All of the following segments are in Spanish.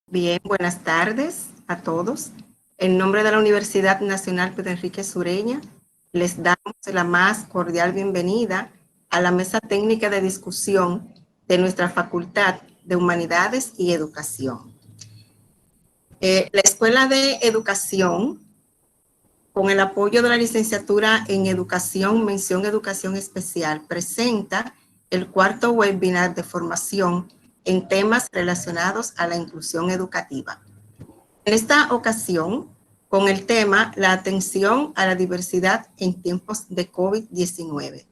Bien, buenas tardes a todos. En nombre de la Universidad Nacional Pedro Enrique Sureña, les damos la más cordial bienvenida a la mesa técnica de discusión de nuestra Facultad de Humanidades y Educación. La Escuela de Educación, con el apoyo de la licenciatura en Educación, mención Educación Especial, presenta el cuarto webinar de formación en temas relacionados a la inclusión educativa. En esta ocasión, con el tema La atención a la diversidad en tiempos de COVID-19,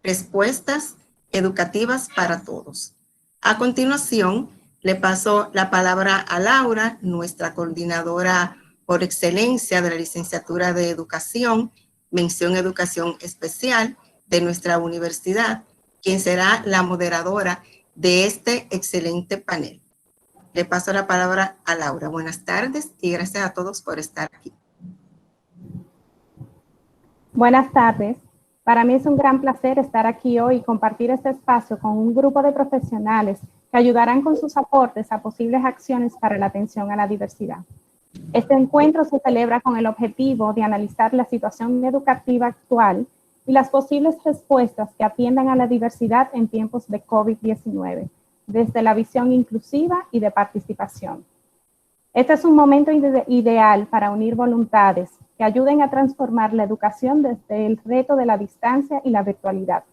respuestas educativas para todos. A continuación, le paso la palabra a Laura, nuestra coordinadora por excelencia de la licenciatura de Educación, mención Educación Especial de nuestra universidad, quien será la moderadora de este excelente panel. Le paso la palabra a Laura. Buenas tardes y gracias a todos por estar aquí. Buenas tardes. Para mí es un gran placer estar aquí hoy y compartir este espacio con un grupo de profesionales que ayudarán con sus aportes a posibles acciones para la atención a la diversidad. Este encuentro se celebra con el objetivo de analizar la situación educativa actual y las posibles respuestas que atiendan a la diversidad en tiempos de COVID-19, desde la visión inclusiva y de participación. Este es un momento ideal para unir voluntades que ayuden a transformar la educación desde el reto de la distancia y la virtualidad.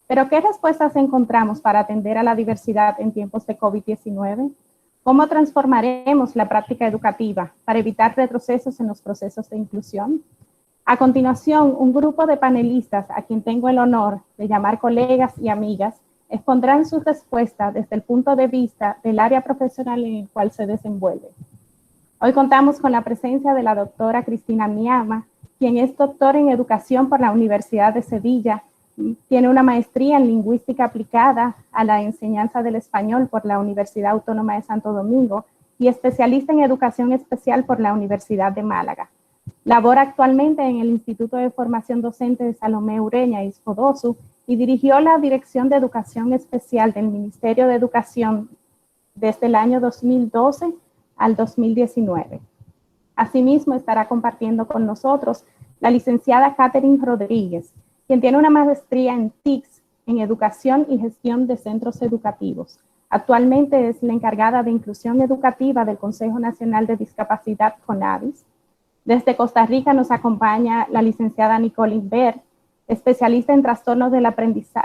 Pero, ¿qué respuestas encontramos para atender a la diversidad en tiempos de COVID-19? ¿Cómo transformaremos la práctica educativa para evitar retrocesos en los procesos de inclusión? A continuación, un grupo de panelistas, a quien tengo el honor de llamar colegas y amigas, expondrán sus respuestas desde el punto de vista del área profesional en el cual se desenvuelve. Hoy contamos con la presencia de la doctora Cristina Miama, quien es doctora en educación por la Universidad de Sevilla, tiene una maestría en lingüística aplicada a la enseñanza del español por la Universidad Autónoma de Santo Domingo y especialista en educación especial por la Universidad de Málaga. Labora actualmente en el Instituto de Formación Docente de Salomé Ureña y Spodosu y dirigió la Dirección de Educación Especial del Ministerio de Educación desde el año 2012 al 2019. Asimismo, estará compartiendo con nosotros la licenciada Catherine Rodríguez, quien tiene una maestría en TICS, en Educación y Gestión de Centros Educativos. Actualmente es la encargada de Inclusión Educativa del Consejo Nacional de Discapacidad, CONADIS. Desde Costa Rica nos acompaña la licenciada Nicole Imbert, especialista en trastornos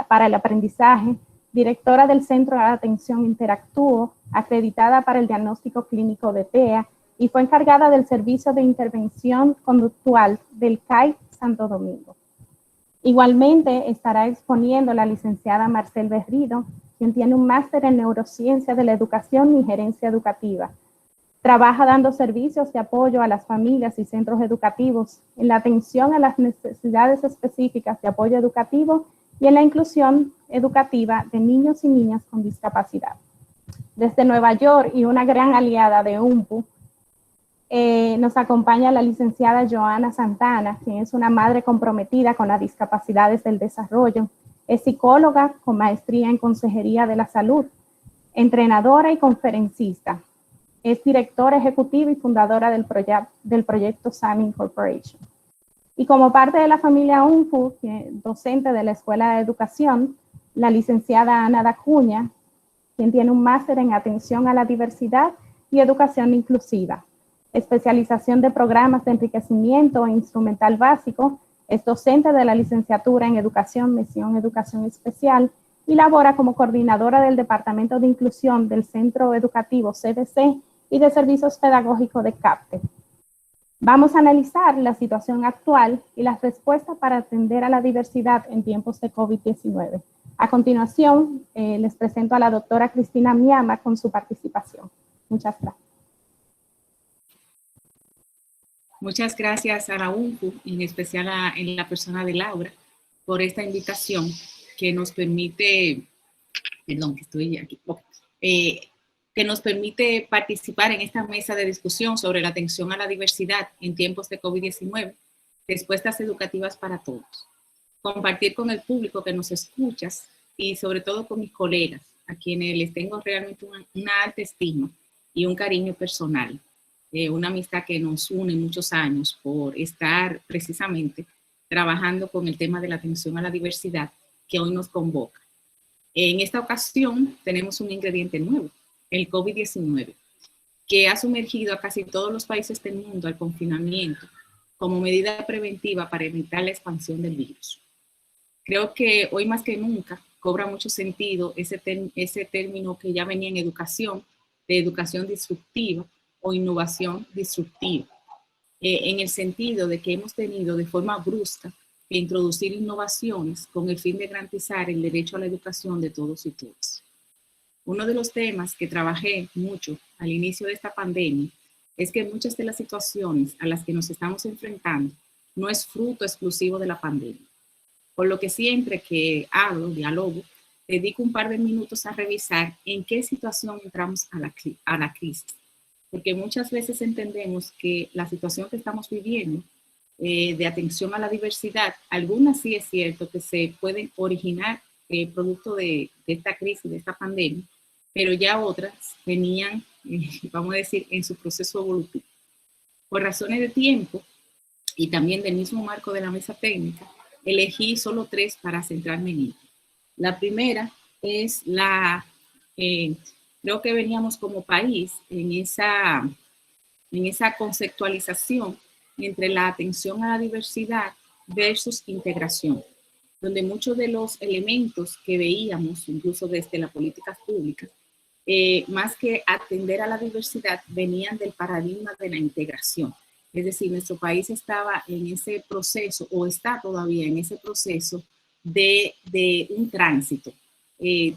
para el aprendizaje, directora del Centro de Atención Interactúo, acreditada para el diagnóstico clínico de TEA y fue encargada del Servicio de Intervención Conductual del CAI Santo Domingo. Igualmente estará exponiendo la licenciada Marcel Berrido, quien tiene un máster en Neurociencia de la Educación y Gerencia Educativa. Trabaja dando servicios de apoyo a las familias y centros educativos en la atención a las necesidades específicas de apoyo educativo y en la inclusión educativa de niños y niñas con discapacidad. Desde Nueva York y una gran aliada de UMPU, nos acompaña la licenciada Joana Santana, quien es una madre comprometida con las discapacidades del desarrollo, es psicóloga con maestría en Consejería de la Salud, entrenadora y conferencista. Es directora ejecutiva y fundadora del proyecto SAM Incorporation. Y como parte de la familia UNFU, docente de la Escuela de Educación, la licenciada Ana Dacuña, quien tiene un máster en Atención a la Diversidad y Educación Inclusiva, especialización de programas de enriquecimiento e instrumental básico, es docente de la licenciatura en Educación, mención Educación Especial, y labora como coordinadora del Departamento de Inclusión del Centro Educativo CDC y de Servicios Pedagógicos de CAPTE. Vamos a analizar la situación actual y las respuestas para atender a la diversidad en tiempos de COVID-19. A continuación, les presento a la doctora Cristina Miama con su participación. Muchas gracias. Muchas gracias a la UNFU, en especial en la persona de Laura, por esta invitación que nos permite, que nos permite participar en esta mesa de discusión sobre la atención a la diversidad en tiempos de COVID-19, respuestas educativas para todos. Compartir con el público que nos escuchas y sobre todo con mis colegas, a quienes les tengo realmente una alta estima y un cariño personal, una amistad que nos une muchos años por estar precisamente trabajando con el tema de la atención a la diversidad que hoy nos convoca. En esta ocasión tenemos un ingrediente nuevo, el COVID-19, que ha sumergido a casi todos los países del mundo al confinamiento como medida preventiva para evitar la expansión del virus. Creo que hoy más que nunca cobra mucho sentido ese término que ya venía en educación, de educación disruptiva o innovación disruptiva, en el sentido de que hemos tenido de forma brusca que introducir innovaciones con el fin de garantizar el derecho a la educación de todos y todas. Uno de los temas que trabajé mucho al inicio de esta pandemia es que muchas de las situaciones a las que nos estamos enfrentando no es fruto exclusivo de la pandemia. Por lo que siempre que hablo, dialogo, dedico un par de minutos a revisar en qué situación entramos a la crisis. Porque muchas veces entendemos que la situación que estamos viviendo de atención a la diversidad, algunas sí es cierto que se pueden originar producto de esta crisis, de esta pandemia, pero ya otras venían, vamos a decir, en su proceso evolutivo. Por razones de tiempo y también del mismo marco de la mesa técnica, elegí solo 3 para centrarme en ella. La primera es creo que veníamos como país en esa conceptualización entre la atención a la diversidad versus integración, donde muchos de los elementos que veíamos, incluso desde las políticas públicas, más que atender a la diversidad, venían del paradigma de la integración. Es decir, nuestro país estaba en ese proceso, o está todavía en ese proceso de un tránsito,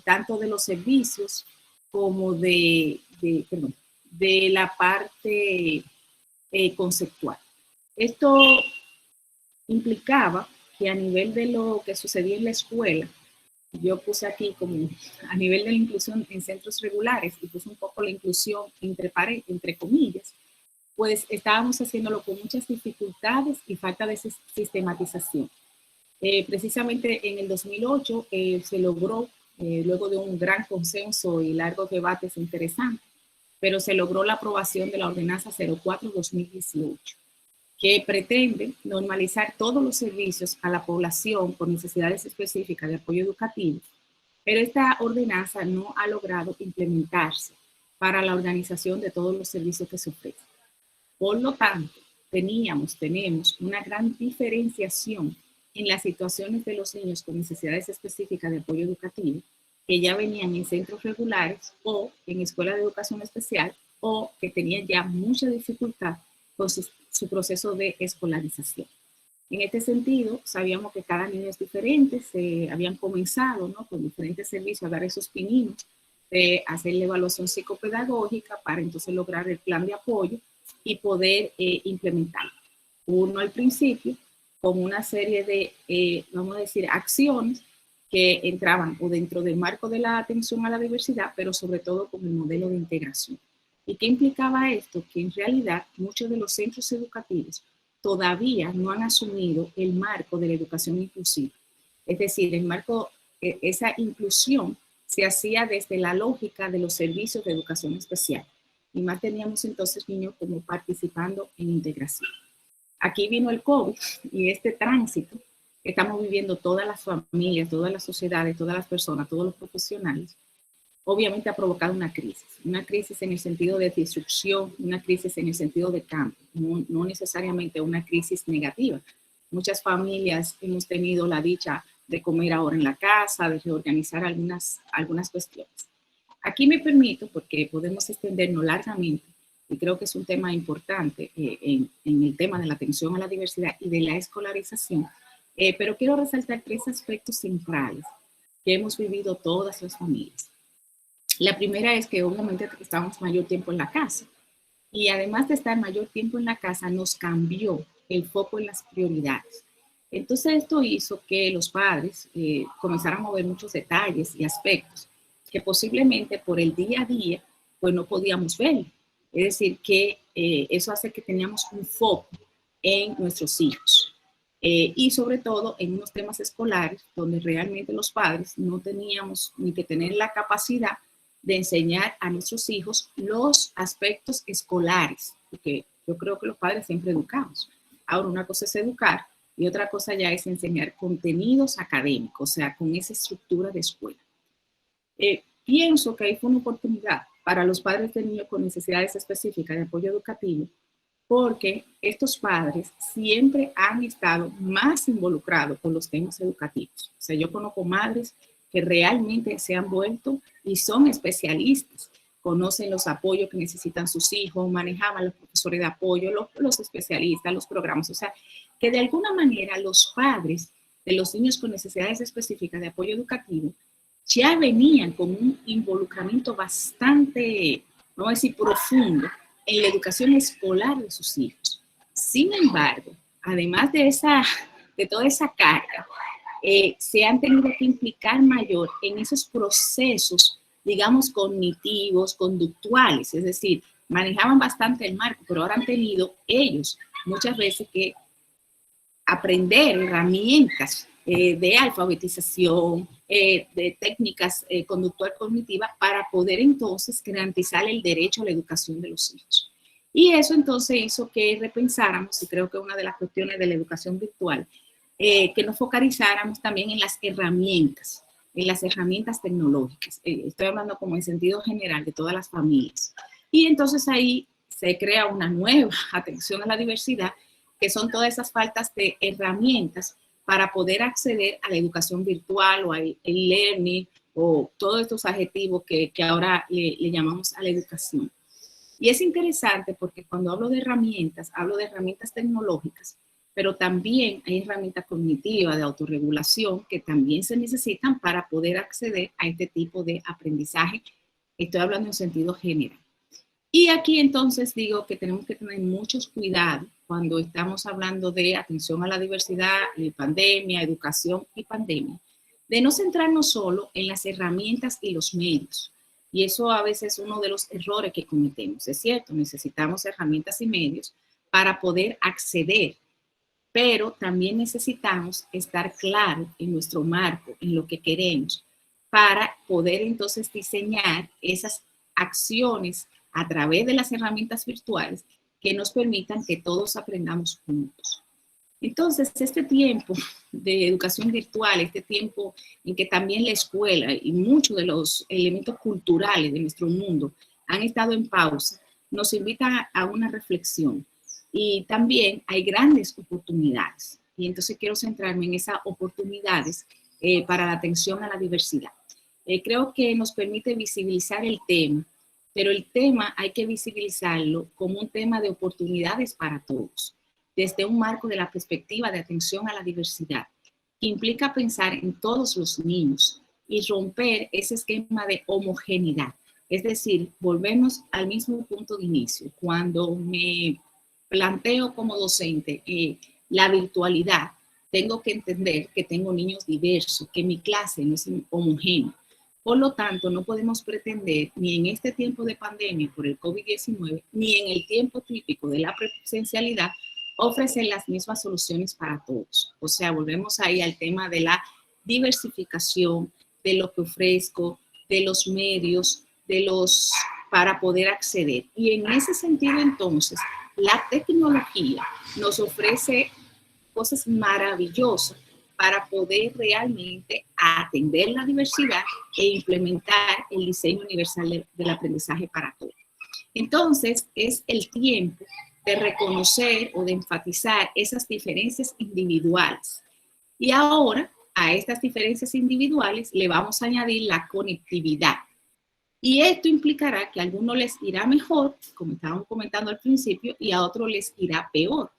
tanto de los servicios como de la parte conceptual. Esto implicaba que a nivel de lo que sucedía en la escuela, yo puse aquí como a nivel de la inclusión en centros regulares y puse un poco la inclusión entre comillas, pues estábamos haciéndolo con muchas dificultades y falta de sistematización. Precisamente en el 2008 se logró, luego de un gran consenso y largos debates interesantes, pero se logró la aprobación de la Ordenanza 04-2018, que pretende normalizar todos los servicios a la población con necesidades específicas de apoyo educativo, pero esta ordenanza no ha logrado implementarse para la organización de todos los servicios que se ofrecen. Por lo tanto, tenemos una gran diferenciación en las situaciones de los niños con necesidades específicas de apoyo educativo que ya venían en centros regulares o en escuelas de educación especial o que tenían ya mucha dificultad con su proceso de escolarización. En este sentido, sabíamos que cada niño es diferente, se habían comenzado, ¿no?, con diferentes servicios a dar esos pininos de hacer la evaluación psicopedagógica para entonces lograr el plan de apoyo y poder implementarlo. Uno al principio con una serie de, vamos a decir, acciones que entraban o dentro del marco de la atención a la diversidad, pero sobre todo con el modelo de integración. ¿Y qué implicaba esto? Que en realidad muchos de los centros educativos todavía no han asumido el marco de la educación inclusiva. Es decir, el marco, esa inclusión se hacía desde la lógica de los servicios de educación especial. Y más teníamos entonces niños como participando en integración. Aquí vino el COVID y este tránsito que estamos viviendo todas las familias, todas las sociedades, todas las personas, todos los profesionales, obviamente ha provocado una crisis en el sentido de disrupción, una crisis en el sentido de cambio, no necesariamente una crisis negativa. Muchas familias hemos tenido la dicha de comer ahora en la casa, de reorganizar algunas cuestiones. Aquí me permito, porque podemos extendernos largamente, y creo que es un tema importante en el tema de la atención a la diversidad y de la escolarización, pero quiero resaltar 3 aspectos centrales que hemos vivido todas las familias. La primera es que obviamente estamos mayor tiempo en la casa y además de estar mayor tiempo en la casa nos cambió el foco en las prioridades. Entonces esto hizo que los padres comenzaran a ver muchos detalles y aspectos que posiblemente por el día a día pues no podíamos ver. Es decir, que eso hace que teníamos un foco en nuestros hijos y sobre todo en unos temas escolares donde realmente los padres no teníamos ni que tener la capacidad de enseñar a nuestros hijos los aspectos escolares, porque yo creo que los padres siempre educamos. Ahora, una cosa es educar y otra cosa ya es enseñar contenidos académicos, o sea, con esa estructura de escuela. Pienso que ahí fue una oportunidad para los padres de niños con necesidades específicas de apoyo educativo, porque estos padres siempre han estado más involucrados con los temas educativos. O sea, yo conozco madres que realmente se han vuelto y son especialistas, conocen los apoyos que necesitan sus hijos, manejaban los profesores de apoyo, los especialistas, los programas. O sea, que de alguna manera los padres de los niños con necesidades específicas de apoyo educativo ya venían con un involucramiento bastante, vamos a decir, profundo en la educación escolar de sus hijos. Sin embargo, además de toda esa carga, se han tenido que implicar mayor en esos procesos, digamos, cognitivos, conductuales, es decir, manejaban bastante el marco, pero ahora han tenido ellos muchas veces que aprender herramientas de alfabetización, de técnicas conductual cognitivas para poder entonces garantizar el derecho a la educación de los hijos. Y eso entonces hizo que repensáramos, y creo que una de las cuestiones de la educación virtual, que nos focalizáramos también en las herramientas tecnológicas. Estoy hablando como en sentido general de todas las familias. Y entonces ahí se crea una nueva atención a la diversidad, que son todas esas faltas de herramientas para poder acceder a la educación virtual o al e-learning o todos estos adjetivos que ahora le llamamos a la educación. Y es interesante porque cuando hablo de herramientas tecnológicas, pero también hay herramientas cognitivas de autorregulación que también se necesitan para poder acceder a este tipo de aprendizaje. Estoy hablando en sentido general. Y aquí entonces digo que tenemos que tener muchos cuidados cuando estamos hablando de atención a la diversidad, pandemia, educación y pandemia, de no centrarnos solo en las herramientas y los medios. Y eso a veces es uno de los errores que cometemos. Es cierto, necesitamos herramientas y medios para poder acceder, pero también necesitamos estar claros en nuestro marco, en lo que queremos, para poder entonces diseñar esas acciones a través de las herramientas virtuales que nos permitan que todos aprendamos juntos. Entonces, este tiempo de educación virtual, este tiempo en que también la escuela y muchos de los elementos culturales de nuestro mundo han estado en pausa, nos invita a una reflexión. Y también hay grandes oportunidades. Y entonces quiero centrarme en esas oportunidades para la atención a la diversidad. Creo que nos permite visibilizar el tema, pero el tema hay que visibilizarlo como un tema de oportunidades para todos, desde un marco de la perspectiva de atención a la diversidad, que implica pensar en todos los niños y romper ese esquema de homogeneidad. Es decir, volvemos al mismo punto de inicio. Cuando me planteo como docente la virtualidad, tengo que entender que tengo niños diversos, que mi clase no es homogénea. Por lo tanto, no podemos pretender ni en este tiempo de pandemia por el COVID-19, ni en el tiempo típico de la presencialidad, ofrecer las mismas soluciones para todos. O sea, volvemos ahí al tema de la diversificación de lo que ofrezco, de los medios, para poder acceder. Y en ese sentido, entonces, la tecnología nos ofrece cosas maravillosas para poder realmente atender la diversidad e implementar el diseño universal del aprendizaje para todos. Entonces, es el tiempo de reconocer o de enfatizar esas diferencias individuales. Y ahora, a estas diferencias individuales le vamos a añadir la conectividad. Y esto implicará que a algunos les irá mejor, como estábamos comentando al principio, y a otros les irá peor.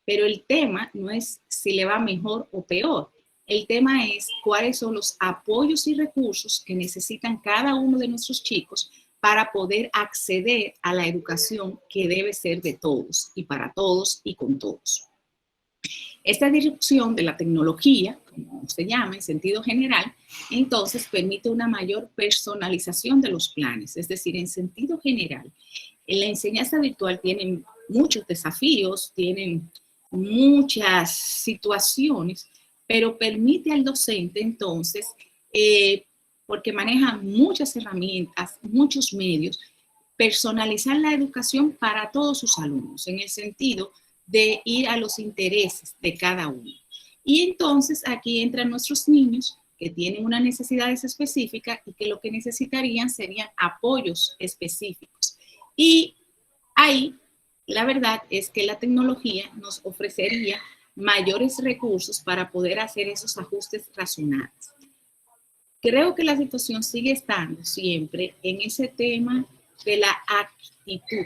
Pero el tema no es si le va mejor o peor. El tema es cuáles son los apoyos y recursos que necesitan cada uno de nuestros chicos para poder acceder a la educación que debe ser de todos y para todos y con todos. Esta disrupción de la tecnología, como se llama en sentido general, entonces permite una mayor personalización de los planes. Es decir, en sentido general, la enseñanza virtual tiene muchos desafíos, tiene muchas situaciones, pero permite al docente entonces porque maneja muchas herramientas, muchos medios, personalizar la educación para todos sus alumnos, en el sentido de ir a los intereses de cada uno. Y entonces aquí entran nuestros niños que tienen unas necesidades específicas y que lo que necesitarían serían apoyos específicos. Y ahí, la verdad es que la tecnología nos ofrecería mayores recursos para poder hacer esos ajustes razonables. Creo que la situación sigue estando siempre en ese tema de la actitud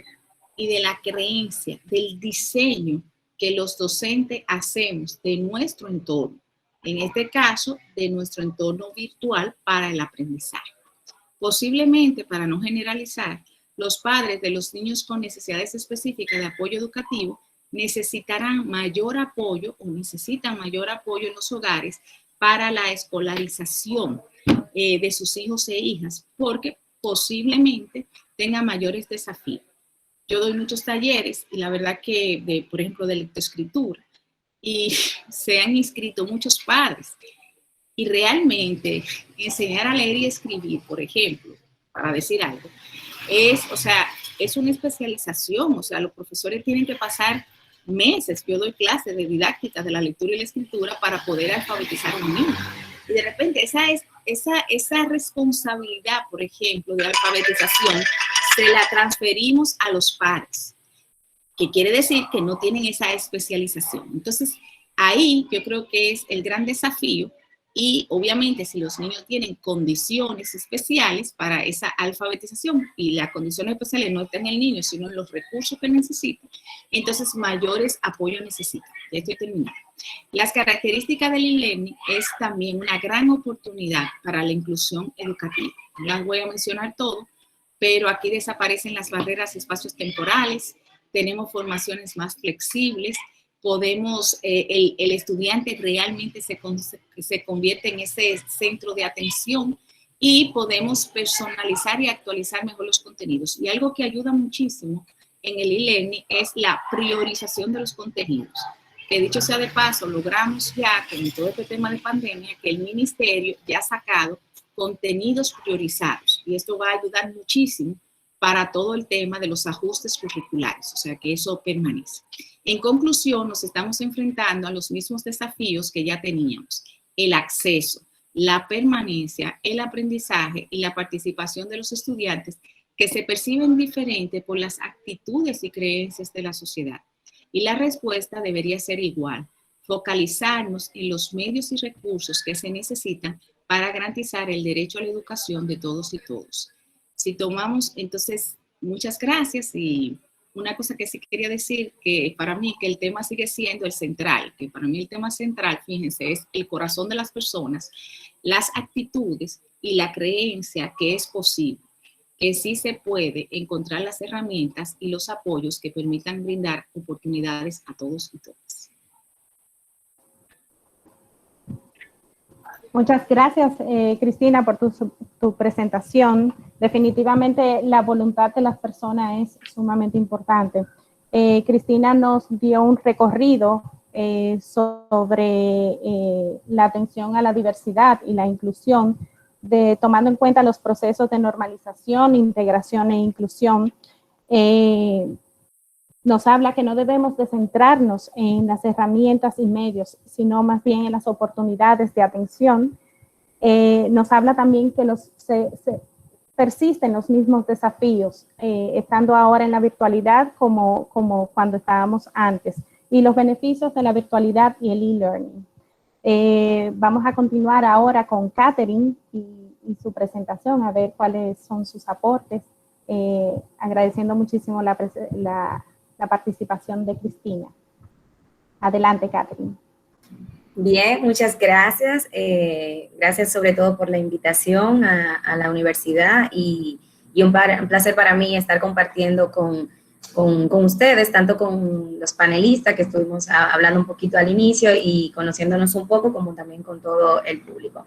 y de la creencia, del diseño que los docentes hacemos de nuestro entorno, en este caso de nuestro entorno virtual para el aprendizaje. Posiblemente, para no generalizar, los padres de los niños con necesidades específicas de apoyo educativo necesitarán mayor apoyo o necesitan mayor apoyo en los hogares para la escolarización de sus hijos e hijas, porque posiblemente tengan mayores desafíos. Yo doy muchos talleres y la verdad que, por ejemplo, de lectoescritura, y se han inscrito muchos padres. Y realmente enseñar a leer y escribir, por ejemplo, para decir algo, es una especialización. O sea, los profesores tienen que pasar meses. Yo doy clases de didáctica de la lectura y la escritura para poder alfabetizar a un niño. Y de repente esa responsabilidad, por ejemplo, de alfabetización, se la transferimos a los padres, que quiere decir que no tienen esa especialización. Entonces, ahí yo creo que es el gran desafío. Y obviamente si los niños tienen condiciones especiales para esa alfabetización y las condiciones especiales no están en el niño, sino en los recursos que necesita, entonces mayores apoyos necesitan. Ya estoy terminando. Las características del e-learning es también una gran oportunidad para la inclusión educativa. No las voy a mencionar todo, pero aquí desaparecen las barreras y espacios temporales, tenemos formaciones más flexibles, podemos, el estudiante realmente se convierte en ese centro de atención y podemos personalizar y actualizar mejor los contenidos. Y algo que ayuda muchísimo en el e-learning es la priorización de los contenidos. Que dicho sea de paso, logramos ya con todo este tema de pandemia que el ministerio ya ha sacado contenidos priorizados y esto va a ayudar muchísimo para todo el tema de los ajustes curriculares, o sea que eso permanece. En conclusión, nos estamos enfrentando a los mismos desafíos que ya teníamos: el acceso, la permanencia, el aprendizaje y la participación de los estudiantes que se perciben diferentes por las actitudes y creencias de la sociedad. Y la respuesta debería ser igual: focalizarnos en los medios y recursos que se necesitan para garantizar el derecho a la educación de todos y todos. Si tomamos, entonces, muchas gracias. Y una cosa que sí quería decir, que para mí que el tema sigue siendo el central, que para mí el tema central, fíjense, es el corazón de las personas, las actitudes y la creencia que es posible, que sí se puede encontrar las herramientas y los apoyos que permitan brindar oportunidades a todos y todas. Muchas gracias, Cristina, por tu presentación. Definitivamente la voluntad de las personas es sumamente importante. Cristina nos dio un recorrido sobre la atención a la diversidad y la inclusión, tomando en cuenta los procesos de normalización, integración e inclusión. Nos habla que no debemos de centrarnos en las herramientas y medios, sino más bien en las oportunidades de atención. Nos habla también que persisten los mismos desafíos, estando ahora en la virtualidad como cuando estábamos antes, y los beneficios de la virtualidad y el e-learning. Vamos a continuar ahora con Catherine y su presentación, a ver cuáles son sus aportes, agradeciendo muchísimo la participación de Cristina. Adelante, Catherine. Bien, muchas gracias. Gracias sobre todo por la invitación a la universidad y un placer para mí estar compartiendo con ustedes, tanto con los panelistas que estuvimos hablando un poquito al inicio y conociéndonos un poco, como también con todo el público.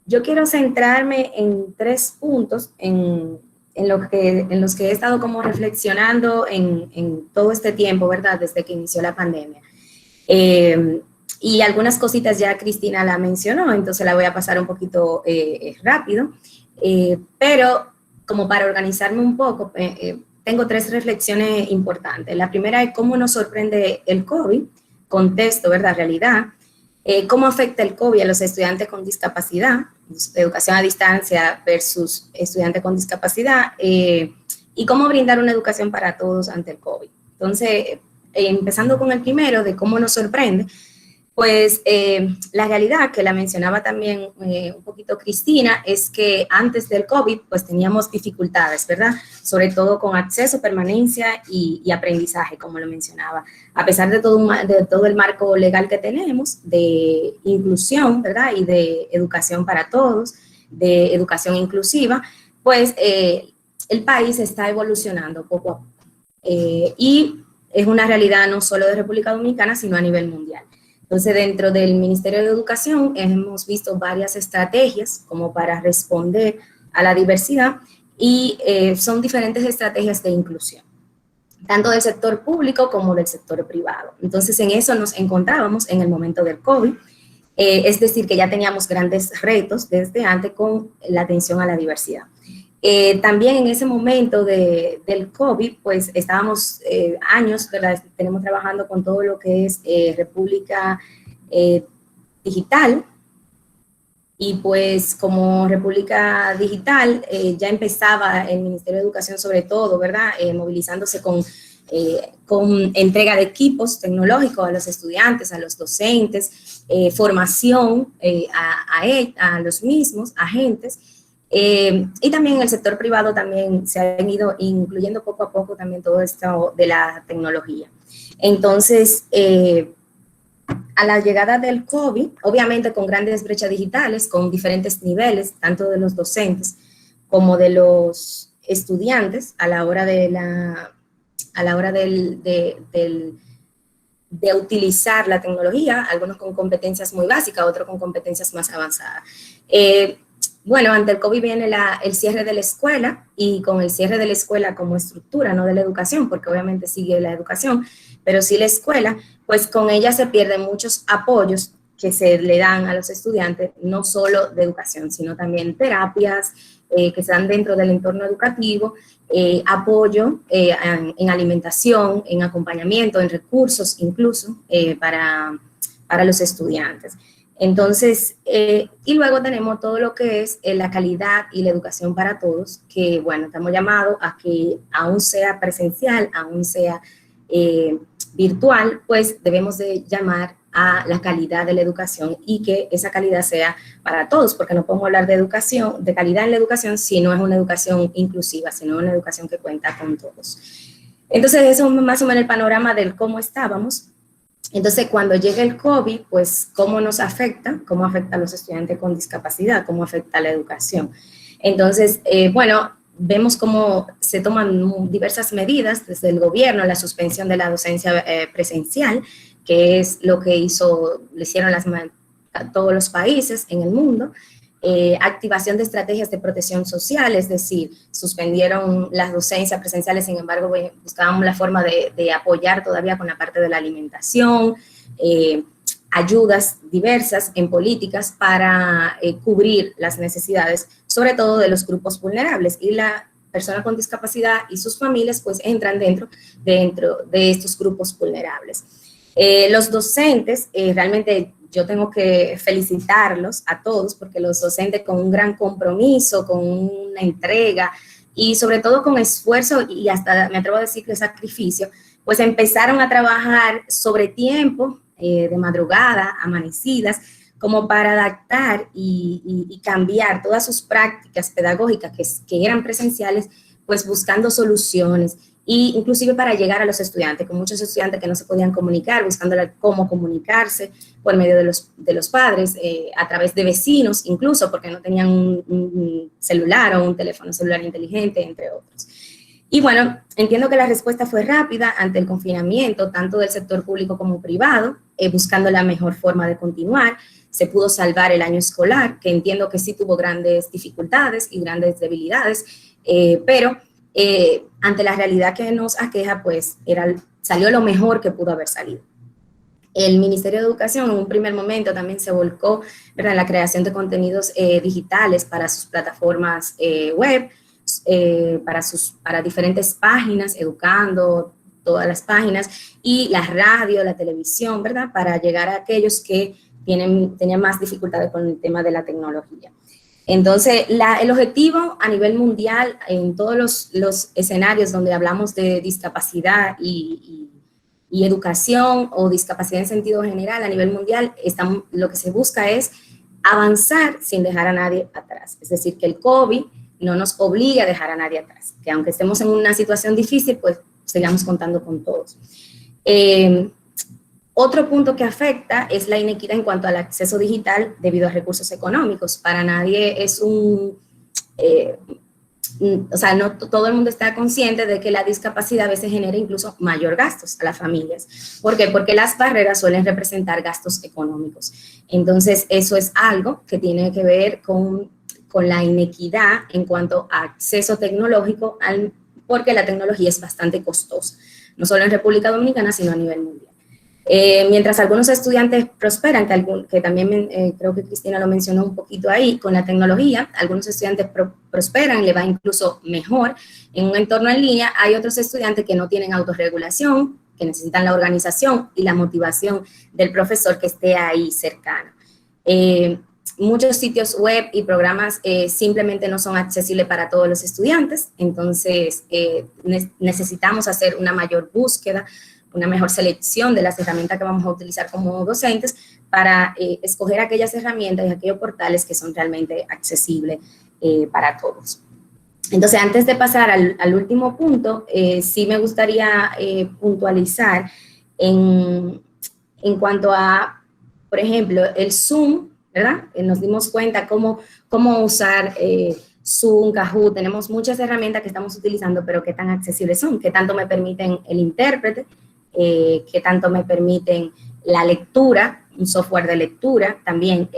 Yo quiero centrarme en 3 puntos en los que he estado como reflexionando en todo este tiempo, ¿verdad? Desde que inició la pandemia. y algunas cositas ya Cristina la mencionó, entonces la voy a pasar un poquito rápido, pero como para organizarme un poco, tengo 3 reflexiones importantes. La primera es cómo nos sorprende el COVID, contexto, ¿verdad? Realidad. Cómo afecta el COVID a los estudiantes con discapacidad, educación a distancia versus estudiantes con discapacidad, y cómo brindar una educación para todos ante el COVID. Entonces, empezando con el primero, de cómo nos sorprende, pues la realidad que la mencionaba también un poquito Cristina, es que antes del COVID pues teníamos dificultades, ¿verdad? Sobre todo con acceso, permanencia y aprendizaje, como lo mencionaba. A pesar de todo el marco legal que tenemos, de inclusión, ¿verdad? Y de educación para todos, de educación inclusiva, pues el país está evolucionando poco a poco. Y es una realidad no solo de República Dominicana, sino a nivel mundial. Entonces, dentro del Ministerio de Educación hemos visto varias estrategias como para responder a la diversidad y son diferentes estrategias de inclusión, tanto del sector público como del sector privado. Entonces, en eso nos encontrábamos en el momento del COVID, es decir, que ya teníamos grandes retos desde antes con la atención a la diversidad. También en ese momento del COVID, pues estábamos años, ¿verdad? Tenemos trabajando con todo lo que es República Digital, y pues como República Digital ya empezaba el Ministerio de Educación sobre todo, ¿verdad? Movilizándose con entrega de equipos tecnológicos a los estudiantes, a los docentes, formación a los mismos agentes. Y también en el sector privado también se han ido incluyendo poco a poco también todo esto de la tecnología. Entonces, a la llegada del COVID, obviamente con grandes brechas digitales, con diferentes niveles, tanto de los docentes como de los estudiantes a la hora de utilizar la tecnología, algunos con competencias muy básicas, otros con competencias más avanzadas. Bueno, ante el COVID viene el cierre de la escuela, y con el cierre de la escuela como estructura, no de la educación, porque obviamente sigue la educación, pero sí la escuela, pues con ella se pierden muchos apoyos que se le dan a los estudiantes, no solo de educación, sino también terapias que se dan dentro del entorno educativo, apoyo en alimentación, en acompañamiento, en recursos incluso para los estudiantes. Entonces, y luego tenemos todo lo que es la calidad y la educación para todos, que bueno, estamos llamados a que aún sea presencial, aún sea virtual, pues debemos de llamar a la calidad de la educación, y que esa calidad sea para todos, porque no podemos hablar de educación, de calidad en la educación, si no es una educación inclusiva, sino una educación que cuenta con todos. Entonces, eso es más o menos el panorama del cómo estábamos. Entonces, cuando llega el COVID, pues, ¿cómo nos afecta? ¿Cómo afecta a los estudiantes con discapacidad? ¿Cómo afecta a la educación? Entonces, bueno, vemos cómo se toman diversas medidas desde el gobierno, la suspensión de la docencia presencial, que es lo que le hicieron todos los países en el mundo, activación de estrategias de protección social, es decir, suspendieron las docencias presenciales, sin embargo, buscábamos la forma de apoyar todavía con la parte de la alimentación, ayudas diversas en políticas para cubrir las necesidades, sobre todo de los grupos vulnerables, y la persona con discapacidad y sus familias pues entran dentro de estos grupos vulnerables. Los docentes, realmente yo tengo que felicitarlos a todos, porque los docentes con un gran compromiso, con una entrega y sobre todo con esfuerzo y hasta me atrevo a decir que sacrificio, pues empezaron a trabajar sobre tiempo, de madrugada, amanecidas, como para adaptar y cambiar todas sus prácticas pedagógicas que eran presenciales, pues buscando soluciones, y inclusive para llegar a los estudiantes, con muchos estudiantes que no se podían comunicar, buscando cómo comunicarse por medio de los padres, a través de vecinos incluso, porque no tenían un celular o un teléfono celular inteligente, entre otros. Y bueno, entiendo que la respuesta fue rápida ante el confinamiento, tanto del sector público como privado, buscando la mejor forma de continuar. Se pudo salvar el año escolar, que entiendo que sí tuvo grandes dificultades y grandes debilidades, pero ante la realidad que nos aqueja, pues salió lo mejor que pudo haber salido. El Ministerio de Educación en un primer momento también se volcó, ¿verdad?, en la creación de contenidos digitales para sus plataformas web, para diferentes páginas, educando todas las páginas, y la radio, la televisión, ¿verdad?, para llegar a aquellos que tenían más dificultades con el tema de la tecnología. Entonces, el objetivo a nivel mundial, en todos los escenarios donde hablamos de discapacidad y educación o discapacidad en sentido general a nivel mundial, lo que se busca es avanzar sin dejar a nadie atrás. Es decir, que el COVID no nos obligue a dejar a nadie atrás, que aunque estemos en una situación difícil, pues sigamos contando con todos. Otro punto que afecta es la inequidad en cuanto al acceso digital debido a recursos económicos. Para nadie es o sea, no todo el mundo está consciente de que la discapacidad a veces genera incluso mayor gastos a las familias. ¿Por qué? Porque las barreras suelen representar gastos económicos. Entonces, eso es algo que tiene que ver con la inequidad en cuanto a acceso tecnológico, porque la tecnología es bastante costosa, no solo en República Dominicana, sino a nivel mundial. Mientras algunos estudiantes prosperan, que también creo que Cristina lo mencionó un poquito ahí, con la tecnología, algunos estudiantes prosperan, le va incluso mejor en un entorno en línea. Hay otros estudiantes que no tienen autorregulación, que necesitan la organización y la motivación del profesor que esté ahí cercano. Muchos sitios web y programas simplemente no son accesibles para todos los estudiantes, entonces necesitamos hacer una mayor búsqueda, una mejor selección de las herramientas que vamos a utilizar como docentes para escoger aquellas herramientas y aquellos portales que son realmente accesibles para todos. Entonces, antes de pasar al último punto, sí me gustaría puntualizar en cuanto a, por ejemplo, el Zoom, ¿verdad? Nos dimos cuenta cómo usar Zoom, Kahoot, tenemos muchas herramientas que estamos utilizando, pero qué tan accesibles son, qué tanto me permiten el intérprete, qué tanto me permiten la lectura, un software de lectura, también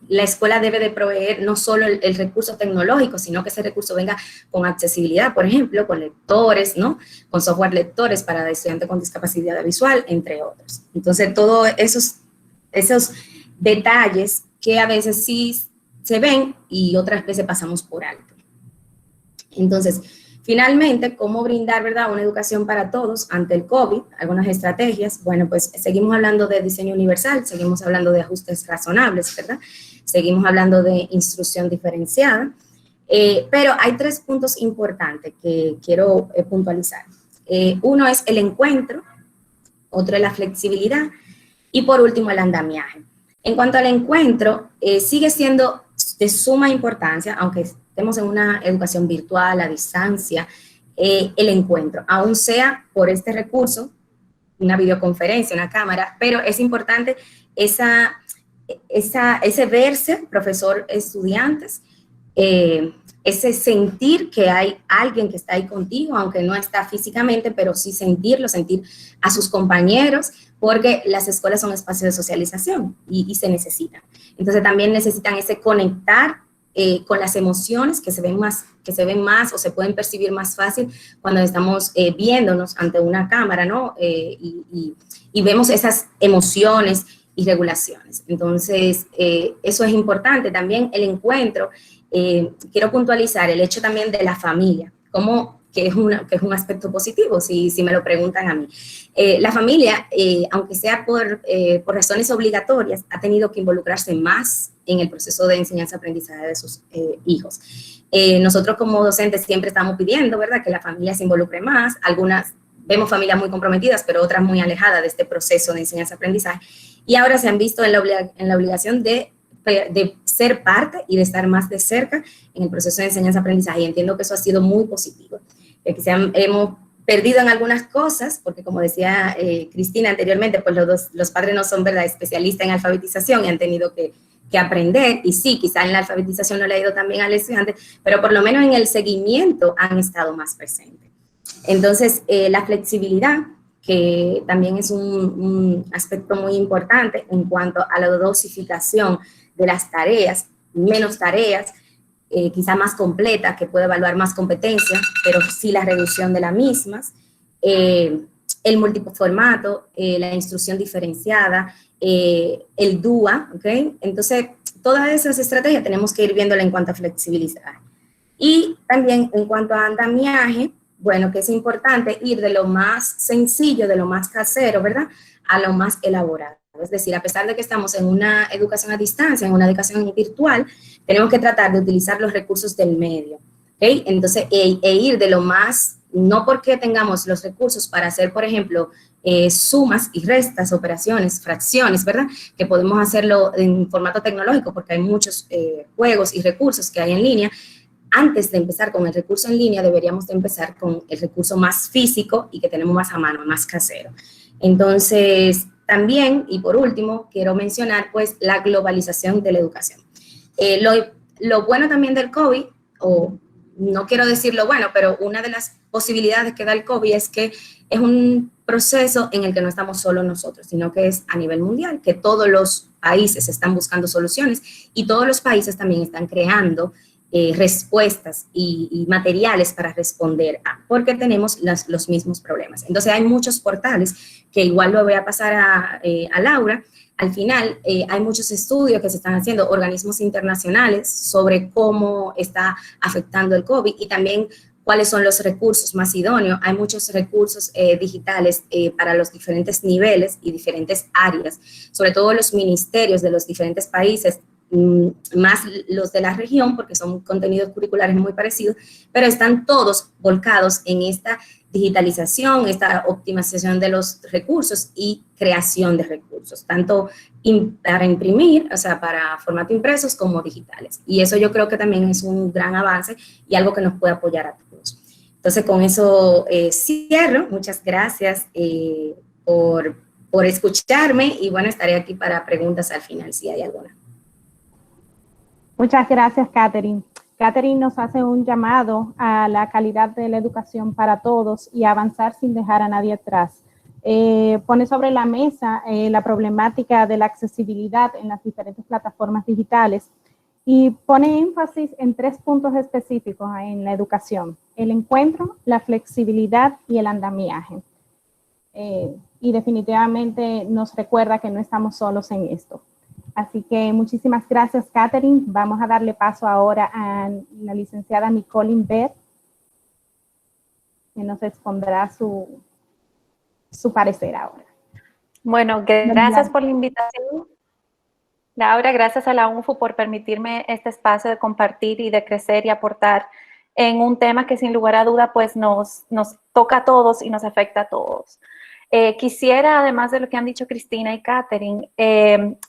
la escuela debe de proveer no solo el recurso tecnológico, sino que ese recurso venga con accesibilidad, por ejemplo, con lectores, ¿no? Con software lectores para estudiantes con discapacidad visual, entre otros. Entonces, todos esos detalles que a veces sí se ven y otras veces pasamos por alto. Entonces, finalmente, ¿cómo brindar, verdad, una educación para todos ante el COVID? Algunas estrategias. Bueno, pues seguimos hablando de diseño universal, seguimos hablando de ajustes razonables, ¿verdad? Seguimos hablando de instrucción diferenciada, pero hay 3 puntos importantes que quiero puntualizar. Uno es el encuentro, otro es la flexibilidad y por último el andamiaje. En cuanto al encuentro, sigue siendo de suma importancia, aunque estemos en una educación virtual, a distancia, el encuentro, aún sea por este recurso, una videoconferencia, una cámara, pero es importante ese verse, profesor-estudiantes, ese sentir que hay alguien que está ahí contigo, aunque no está físicamente, pero sí sentirlo, sentir a sus compañeros, porque las escuelas son espacios de socialización y se necesitan. Entonces también necesitan ese conectar con las emociones que se ven más o se pueden percibir más fácil cuando estamos viéndonos ante una cámara, ¿no? Y vemos esas emociones y regulaciones. Entonces, eso es importante. También el encuentro, quiero puntualizar el hecho también de la familia, que es un aspecto positivo, si me lo preguntan a mí. La familia, aunque sea por razones obligatorias, ha tenido que involucrarse más en el proceso de enseñanza-aprendizaje de sus hijos. Nosotros como docentes siempre estamos pidiendo, ¿verdad?, que la familia se involucre más. Algunas vemos familias muy comprometidas, pero otras muy alejadas de este proceso de enseñanza-aprendizaje. Y ahora se han visto en la obligación de ser parte y de estar más de cerca en el proceso de enseñanza-aprendizaje. Y entiendo que eso ha sido muy positivo. Hemos perdido en algunas cosas, porque como decía Cristina anteriormente, pues los padres no son, ¿verdad?, especialistas en alfabetización y han tenido que aprender, y sí, quizá en la alfabetización no le ha ido tan bien al estudiante, pero por lo menos en el seguimiento han estado más presentes. Entonces, la flexibilidad, que también es un aspecto muy importante en cuanto a la dosificación de las tareas, menos tareas, quizá más completa, que puede evaluar más competencias, pero sí la reducción de las mismas. el multiformato, la instrucción diferenciada, el DUA, ¿ok? Entonces, todas esas estrategias tenemos que ir viéndola en cuanto a flexibilidad. Y también en cuanto a andamiaje, bueno, que es importante ir de lo más sencillo, de lo más casero, ¿verdad?, a lo más elaborado. Es decir, a pesar de que estamos en una educación a distancia, en una educación virtual, tenemos que tratar de utilizar los recursos del medio, ¿ok? Entonces, ir de lo más, no porque tengamos los recursos para hacer, por ejemplo, sumas y restas, operaciones, fracciones, ¿verdad?, que podemos hacerlo en formato tecnológico porque hay muchos juegos y recursos que hay en línea. Antes de empezar con el recurso en línea, deberíamos de empezar con el recurso más físico y que tenemos más a mano, más casero. Entonces, también, y por último, quiero mencionar, pues, la globalización de la educación. Lo bueno también del COVID, o no quiero decir lo bueno, pero una de las posibilidades que da el COVID es que es un proceso en el que no estamos solo nosotros, sino que es a nivel mundial, que todos los países están buscando soluciones y todos los países también están creando respuestas y materiales para responder porque tenemos los mismos problemas. Entonces hay muchos portales, que igual lo voy a pasar a Laura. Al final hay muchos estudios que se están haciendo, organismos internacionales, sobre cómo está afectando el COVID y también cuáles son los recursos más idóneos. Hay muchos recursos digitales para los diferentes niveles y diferentes áreas, sobre todo los ministerios de los diferentes países, más los de la región, porque son contenidos curriculares muy parecidos, pero están todos volcados en esta digitalización, esta optimización de los recursos y creación de recursos, tanto para imprimir, o sea, para formato impresos como digitales. Y eso yo creo que también es un gran avance y algo que nos puede apoyar a todos. Entonces, con eso cierro. Muchas gracias por escucharme y bueno, estaré aquí para preguntas al final, si hay alguna. Muchas gracias, Catherine. Catherine nos hace un llamado a la calidad de la educación para todos y avanzar sin dejar a nadie atrás. Pone sobre la mesa la problemática de la accesibilidad en las diferentes plataformas digitales y pone énfasis en 3 puntos específicos en la educación: el encuentro, la flexibilidad y el andamiaje. Y definitivamente nos recuerda que no estamos solos en esto. Así que muchísimas gracias, Catherine. Vamos a darle paso ahora a la licenciada Nicole Imbert, que nos expondrá su parecer ahora. Bueno, gracias por la invitación. Laura, gracias a la UNFU por permitirme este espacio de compartir y de crecer y aportar en un tema que sin lugar a duda pues nos toca a todos y nos afecta a todos. Quisiera, además de lo que han dicho Cristina y Catherine,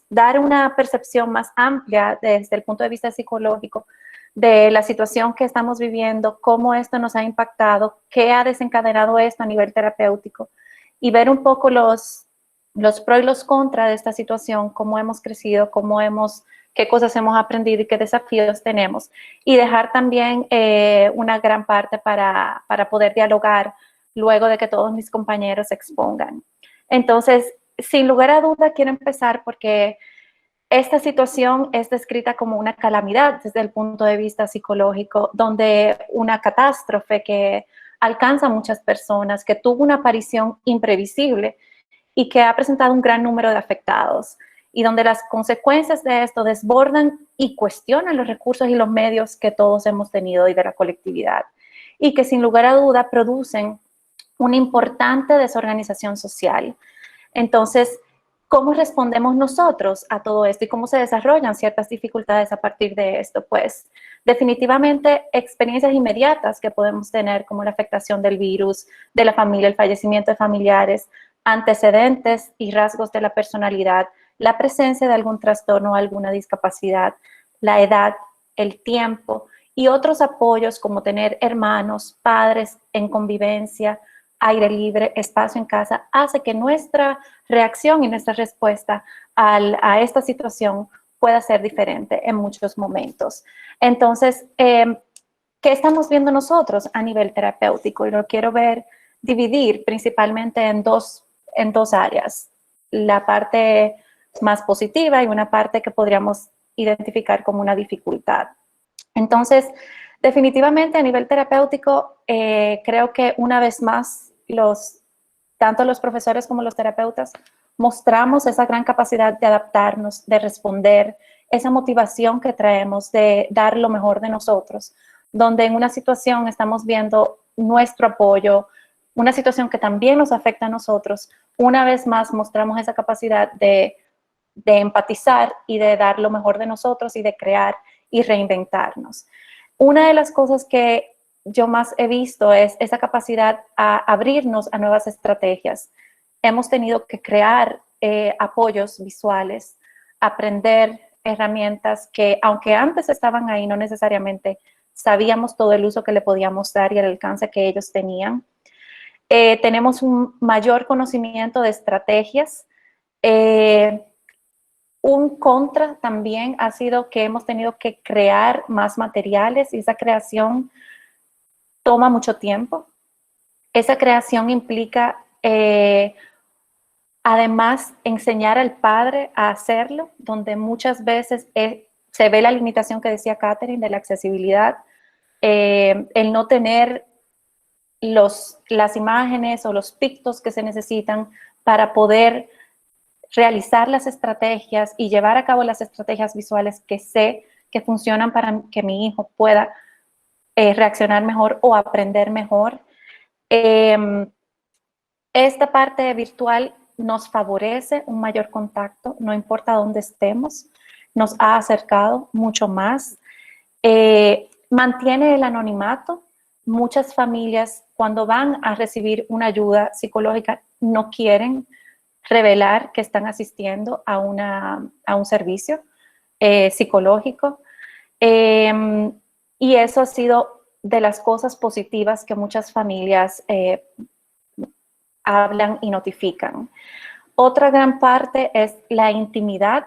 dar una percepción más amplia desde el punto de vista psicológico de la situación que estamos viviendo, cómo esto nos ha impactado, qué ha desencadenado esto a nivel terapéutico y ver un poco los pros y los contras de esta situación, cómo hemos crecido, qué cosas hemos aprendido y qué desafíos tenemos, y dejar también una gran parte para poder dialogar luego de que todos mis compañeros se expongan. Entonces, sin lugar a duda, quiero empezar porque esta situación es descrita como una calamidad desde el punto de vista psicológico, donde una catástrofe que alcanza a muchas personas, que tuvo una aparición imprevisible y que ha presentado un gran número de afectados, y donde las consecuencias de esto desbordan y cuestionan los recursos y los medios que todos hemos tenido y de la colectividad, y que sin lugar a duda producen una importante desorganización social. Entonces, ¿cómo respondemos nosotros a todo esto y cómo se desarrollan ciertas dificultades a partir de esto? Pues definitivamente experiencias inmediatas que podemos tener, como la afectación del virus, de la familia, el fallecimiento de familiares, antecedentes y rasgos de la personalidad, la presencia de algún trastorno o alguna discapacidad, la edad, el tiempo y otros apoyos como tener hermanos, padres en convivencia, aire libre, espacio en casa, hace que nuestra reacción y nuestra respuesta a esta situación pueda ser diferente en muchos momentos. Entonces, ¿qué estamos viendo nosotros a nivel terapéutico? Y lo quiero dividir principalmente en dos áreas. La parte más positiva y una parte que podríamos identificar como una dificultad. Entonces, definitivamente a nivel terapéutico, creo que una vez más los tanto los profesores como los terapeutas mostramos esa gran capacidad de adaptarnos, de responder, esa motivación que traemos de dar lo mejor de nosotros, donde en una situación estamos viendo nuestro apoyo, una situación que también nos afecta a nosotros, una vez más mostramos esa capacidad de empatizar y de dar lo mejor de nosotros y de crear y reinventarnos. Una de las cosas que yo más he visto es esa capacidad a abrirnos a nuevas estrategias. Hemos tenido que crear apoyos visuales, aprender herramientas que, aunque antes estaban ahí, no necesariamente sabíamos todo el uso que le podíamos dar y el alcance que ellos tenían. Tenemos un mayor conocimiento de estrategias. Un contra también ha sido que hemos tenido que crear más materiales y esa creación toma mucho tiempo. Esa creación implica, además, enseñar al padre a hacerlo, donde muchas veces se ve la limitación que decía Catherine de la accesibilidad, el no tener las imágenes o los pictos que se necesitan para poder realizar las estrategias y llevar a cabo las estrategias visuales que sé que funcionan para que mi hijo pueda reaccionar mejor o aprender mejor. Esta parte virtual nos favorece un mayor contacto, no importa dónde estemos, nos ha acercado mucho más. Mantiene el anonimato. Muchas familias, cuando van a recibir una ayuda psicológica, no quieren revelar que están asistiendo a un servicio psicológico. Y eso ha sido de las cosas positivas que muchas familias hablan y notifican. Otra gran parte es la intimidad.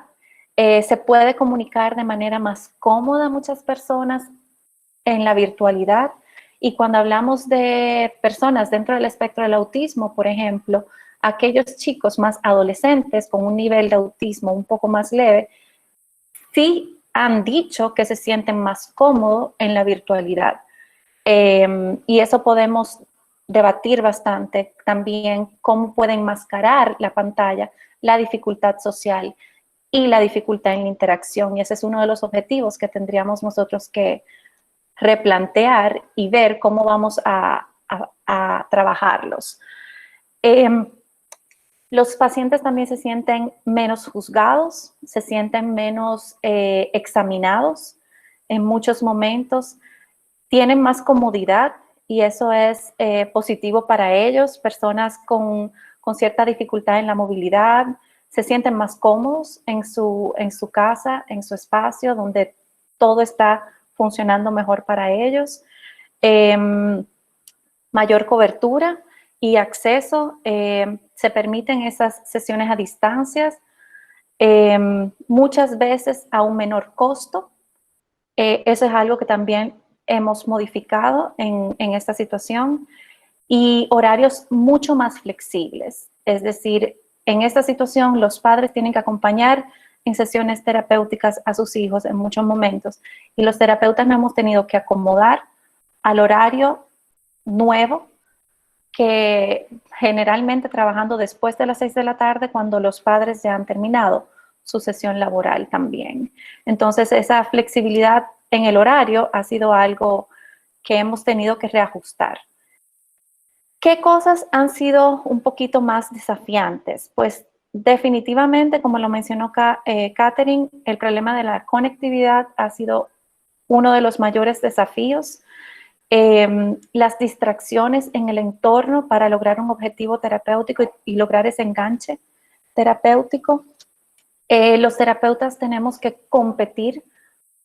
Se puede comunicar de manera más cómoda a muchas personas en la virtualidad. Y cuando hablamos de personas dentro del espectro del autismo, por ejemplo, aquellos chicos más adolescentes con un nivel de autismo un poco más leve, sí han dicho que se sienten más cómodos en la virtualidad. Y eso podemos debatir bastante también cómo pueden enmascarar la pantalla, la dificultad social y la dificultad en la interacción. Y ese es uno de los objetivos que tendríamos nosotros que replantear y ver cómo vamos a trabajarlos. Los pacientes también se sienten menos juzgados, se sienten menos examinados en muchos momentos, tienen más comodidad y eso es positivo para ellos. Personas con cierta dificultad en la movilidad se sienten más cómodos en su casa, en su espacio, donde todo está funcionando mejor para ellos. Mayor cobertura y acceso, se permiten esas sesiones a distancias, muchas veces a un menor costo. Eso es algo que también hemos modificado en esta situación, y horarios mucho más flexibles. Es decir, en esta situación los padres tienen que acompañar en sesiones terapéuticas a sus hijos en muchos momentos, y los terapeutas nos hemos tenido que acomodar al horario nuevo, que generalmente trabajando después de las 6 de la tarde cuando los padres ya han terminado su sesión laboral también. Entonces, esa flexibilidad en el horario ha sido algo que hemos tenido que reajustar. ¿Qué cosas han sido un poquito más desafiantes? Pues definitivamente, como lo mencionó Catherine, el problema de la conectividad ha sido uno de los mayores desafíos. Las distracciones en el entorno para lograr un objetivo terapéutico y lograr ese enganche terapéutico. Los terapeutas tenemos que competir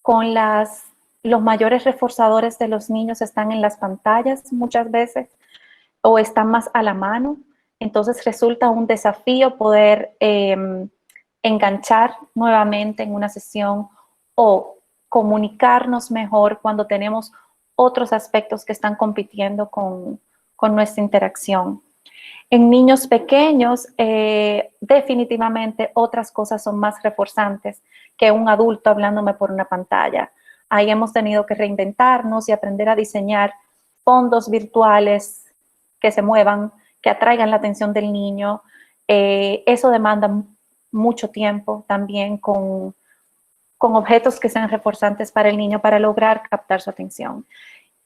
con los mayores reforzadores de los niños, están en las pantallas muchas veces o están más a la mano. Entonces resulta un desafío poder enganchar nuevamente en una sesión o comunicarnos mejor cuando tenemos otros aspectos que están compitiendo con nuestra interacción. En niños pequeños, definitivamente otras cosas son más reforzantes que un adulto hablándome por una pantalla. Ahí hemos tenido que reinventarnos y aprender a diseñar fondos virtuales que se muevan, que atraigan la atención del niño. Eso demanda mucho tiempo también con objetos que sean reforzantes para el niño para lograr captar su atención.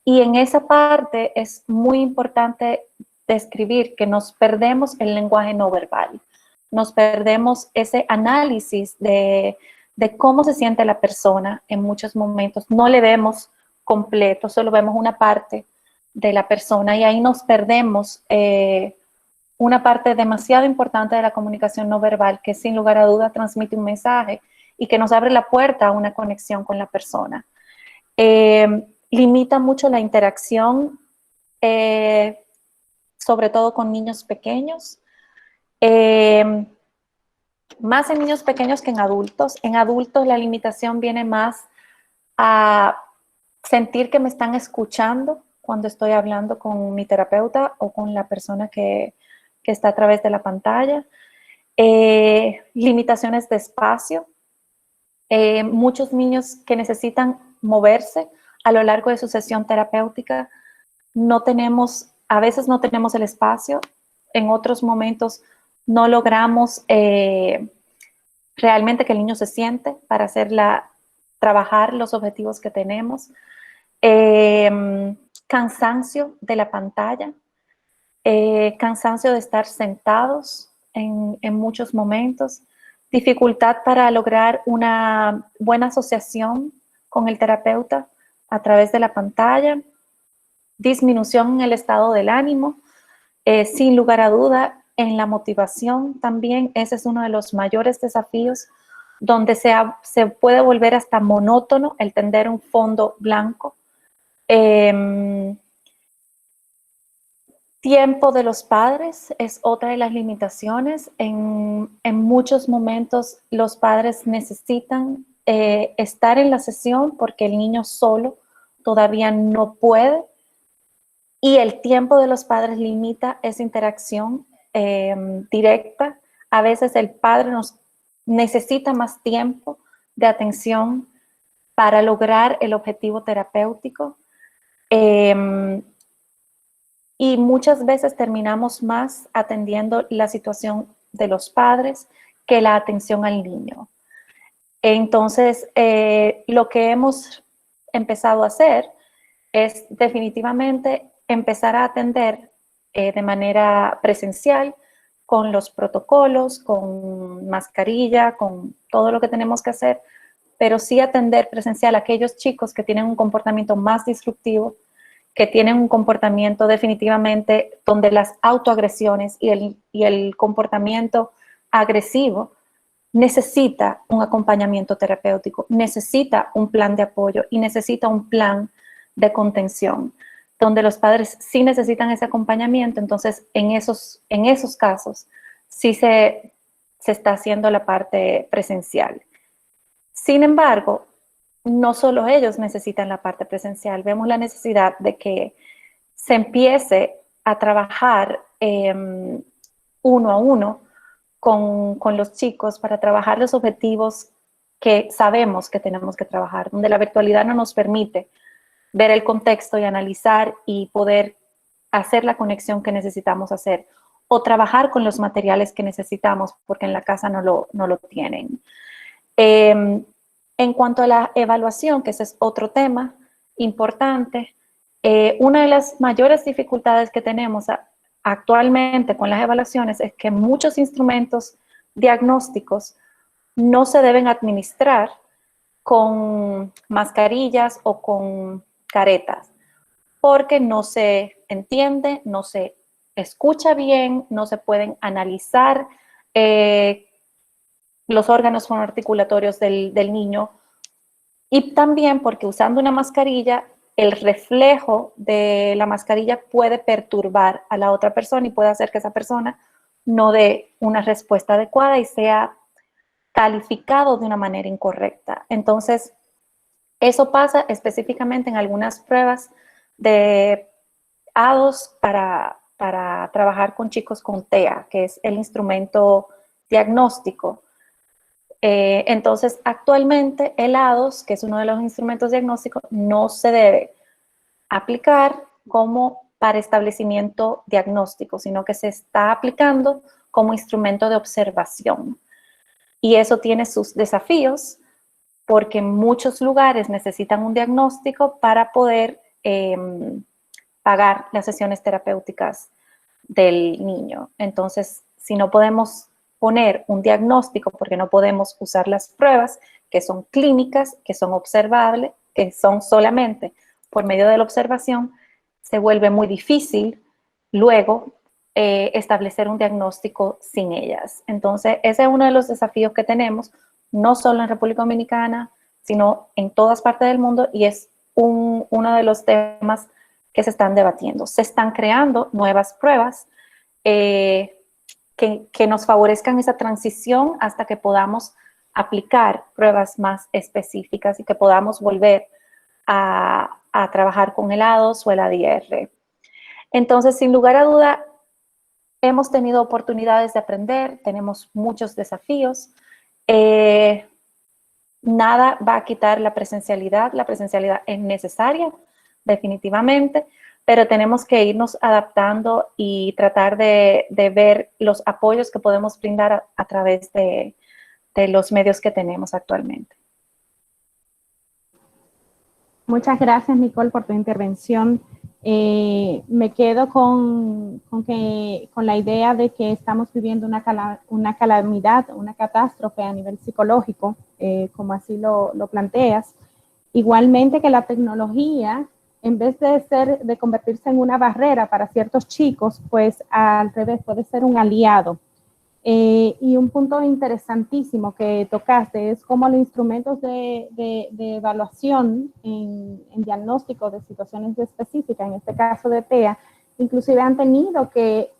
Y en esa parte es muy importante describir que nos perdemos el lenguaje no verbal, nos perdemos ese análisis de cómo se siente la persona en muchos momentos. No le vemos completo, solo vemos una parte de la persona y ahí nos perdemos una parte demasiado importante de la comunicación no verbal que sin lugar a duda transmite un mensaje y que nos abre la puerta a una conexión con la persona. Limita mucho la interacción, sobre todo con niños pequeños, más en niños pequeños que en adultos. En adultos la limitación viene más a sentir que me están escuchando cuando estoy hablando con mi terapeuta o con la persona que está a través de la pantalla. Limitaciones de espacio. Muchos niños que necesitan moverse a lo largo de su sesión terapéutica, a veces no tenemos el espacio, en otros momentos no logramos realmente que el niño se siente para trabajar los objetivos que tenemos. Cansancio de la pantalla, cansancio de estar sentados en muchos momentos, dificultad para lograr una buena asociación con el terapeuta a través de la pantalla, disminución en el estado del ánimo, sin lugar a duda en la motivación también. Ese es uno de los mayores desafíos, donde se puede volver hasta monótono el tender un fondo blanco. Tiempo de los padres es otra de las limitaciones. En muchos momentos los padres necesitan estar en la sesión porque el niño solo todavía no puede, y el tiempo de los padres limita esa interacción directa. A veces el padre necesita más tiempo de atención para lograr el objetivo terapéutico. Y muchas veces terminamos más atendiendo la situación de los padres que la atención al niño. Entonces, lo que hemos empezado a hacer es definitivamente empezar a atender de manera presencial, con los protocolos, con mascarilla, con todo lo que tenemos que hacer, pero sí atender presencial a aquellos chicos que tienen un comportamiento más disruptivo, que tienen un comportamiento definitivamente donde las autoagresiones y el comportamiento agresivo necesita un acompañamiento terapéutico, necesita un plan de apoyo y necesita un plan de contención, donde los padres sí necesitan ese acompañamiento. Entonces, en esos casos sí se está haciendo la parte presencial. Sin embargo, no solo ellos necesitan la parte presencial, vemos la necesidad de que se empiece a trabajar uno a uno con los chicos para trabajar los objetivos que sabemos que tenemos que trabajar, donde la virtualidad no nos permite ver el contexto y analizar y poder hacer la conexión que necesitamos hacer, o trabajar con los materiales que necesitamos porque en la casa no lo tienen. En cuanto a la evaluación, que ese es otro tema importante, una de las mayores dificultades que tenemos actualmente con las evaluaciones es que muchos instrumentos diagnósticos no se deben administrar con mascarillas o con caretas, porque no se entiende, no se escucha bien, no se pueden analizar los órganos fonoarticulatorios del niño, y también porque usando una mascarilla, el reflejo de la mascarilla puede perturbar a la otra persona y puede hacer que esa persona no dé una respuesta adecuada y sea calificado de una manera incorrecta. Entonces, eso pasa específicamente en algunas pruebas de ADOS para trabajar con chicos con TEA, que es el instrumento diagnóstico. Entonces, actualmente el ADOS, que es uno de los instrumentos diagnósticos, no se debe aplicar como para establecimiento diagnóstico, sino que se está aplicando como instrumento de observación. Y eso tiene sus desafíos, porque en muchos lugares necesitan un diagnóstico para poder pagar las sesiones terapéuticas del niño. Entonces, si no podemos poner un diagnóstico, porque no podemos usar las pruebas que son clínicas, que son observables, que son solamente por medio de la observación, se vuelve muy difícil luego establecer un diagnóstico sin ellas. Entonces, ese es uno de los desafíos que tenemos, no solo en República Dominicana, sino en todas partes del mundo, y es uno de los temas que se están debatiendo. Se están creando nuevas pruebas que nos favorezcan esa transición hasta que podamos aplicar pruebas más específicas y que podamos volver a trabajar con el ADOS o el ADR. Entonces, sin lugar a duda, hemos tenido oportunidades de aprender, tenemos muchos desafíos. Nada va a quitar la presencialidad es necesaria, definitivamente, pero tenemos que irnos adaptando y tratar de ver los apoyos que podemos brindar a través de los medios que tenemos actualmente. Muchas gracias, Nicole, por tu intervención. Me quedo con la idea de que estamos viviendo una calamidad, una catástrofe a nivel psicológico, como así lo planteas. Igualmente que la tecnología, en vez de convertirse en una barrera para ciertos chicos, pues al revés, puede ser un aliado. Y un punto interesantísimo que tocaste es cómo los instrumentos de evaluación en diagnóstico de situaciones específicas, en este caso de TEA, inclusive han tenido que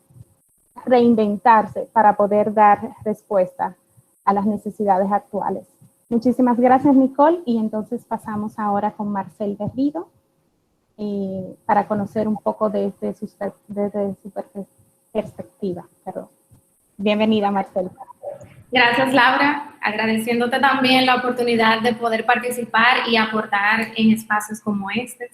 reinventarse para poder dar respuesta a las necesidades actuales. Muchísimas gracias, Nicole, y entonces pasamos ahora con Marcel Berrido para conocer un poco desde su perspectiva. Perdón. Bienvenida, Marcela. Gracias, Laura. Agradeciéndote también la oportunidad de poder participar y aportar en espacios como este.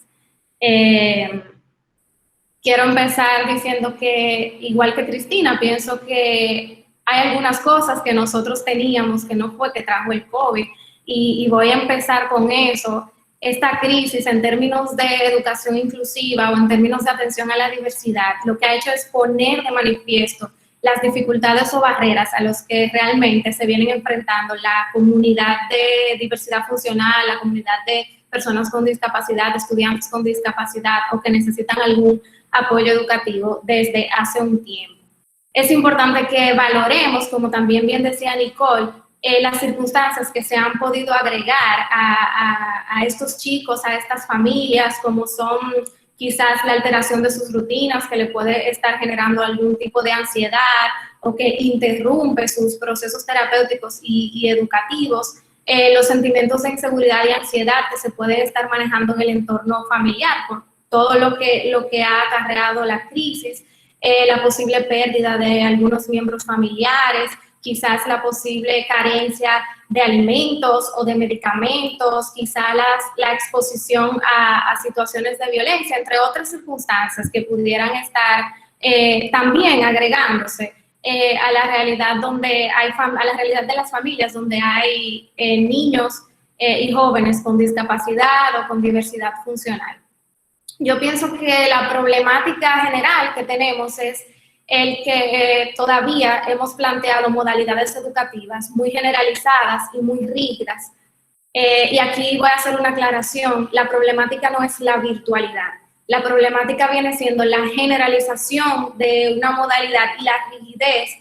Quiero empezar diciendo que, igual que Cristina, pienso que hay algunas cosas que nosotros teníamos que no fue que trajo el COVID, y voy a empezar con eso. Esta crisis en términos de educación inclusiva o en términos de atención a la diversidad, lo que ha hecho es poner de manifiesto las dificultades o barreras a los que realmente se vienen enfrentando la comunidad de diversidad funcional, la comunidad de personas con discapacidad, estudiantes con discapacidad o que necesitan algún apoyo educativo desde hace un tiempo. Es importante que valoremos, como también bien decía Nicole, las circunstancias que se han podido agregar a estos chicos, a estas familias, como son quizás la alteración de sus rutinas que le puede estar generando algún tipo de ansiedad o que interrumpe sus procesos terapéuticos y educativos, los sentimientos de inseguridad y ansiedad que se pueden estar manejando en el entorno familiar por todo lo que ha acarreado la crisis, la posible pérdida de algunos miembros familiares, quizás la posible carencia de alimentos o de medicamentos, quizás la exposición a situaciones de violencia, entre otras circunstancias que pudieran estar también agregándose a la realidad a la realidad de las familias donde hay niños y jóvenes con discapacidad o con diversidad funcional. Yo pienso que la problemática general que tenemos es el que todavía hemos planteado modalidades educativas muy generalizadas y muy rígidas. Y aquí voy a hacer una aclaración. La problemática no es la virtualidad. La problemática viene siendo la generalización de una modalidad y la rigidez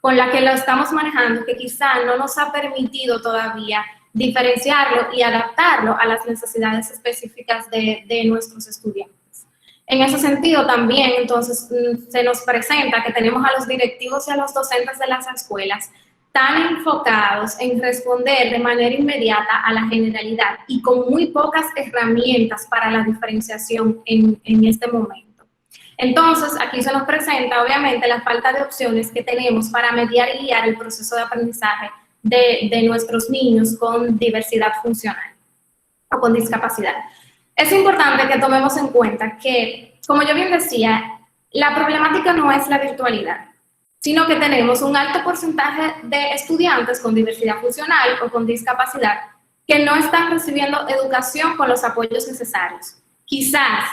con la que lo estamos manejando, que quizá no nos ha permitido todavía diferenciarlo y adaptarlo a las necesidades específicas de nuestros estudiantes. En ese sentido también, entonces, se nos presenta que tenemos a los directivos y a los docentes de las escuelas tan enfocados en responder de manera inmediata a la generalidad y con muy pocas herramientas para la diferenciación en este momento. Entonces, aquí se nos presenta, obviamente, la falta de opciones que tenemos para mediar y guiar el proceso de aprendizaje de nuestros niños con diversidad funcional o con discapacidad. Es importante que tomemos en cuenta que como yo bien decía, la problemática no es la virtualidad, sino que tenemos un alto porcentaje de estudiantes con diversidad funcional o con discapacidad que no están recibiendo educación con los apoyos necesarios. Quizás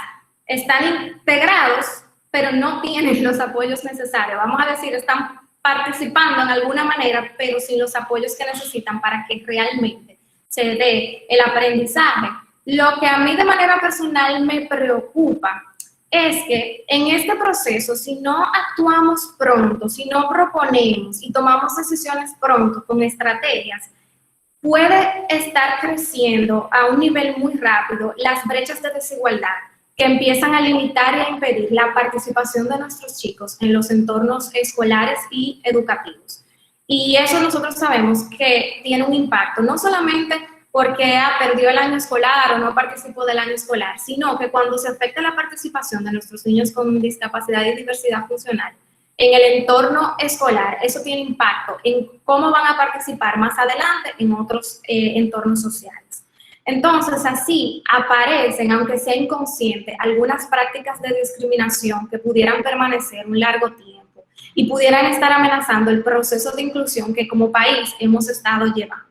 están integrados, pero no tienen los apoyos necesarios. Vamos a decir, están participando en alguna manera, pero sin los apoyos que necesitan para que realmente se dé el aprendizaje. Lo que a mí de manera personal me preocupa es que en este proceso, si no actuamos pronto, si no proponemos y tomamos decisiones pronto con estrategias, puede estar creciendo a un nivel muy rápido las brechas de desigualdad que empiezan a limitar y a impedir la participación de nuestros chicos en los entornos escolares y educativos. Y eso nosotros sabemos que tiene un impacto, no solamente porque perdió el año escolar o no participó del año escolar, sino que cuando se afecta la participación de nuestros niños con discapacidad y diversidad funcional en el entorno escolar, eso tiene impacto en cómo van a participar más adelante en otros entornos sociales. Entonces, así aparecen, aunque sea inconsciente, algunas prácticas de discriminación que pudieran permanecer un largo tiempo y pudieran estar amenazando el proceso de inclusión que como país hemos estado llevando.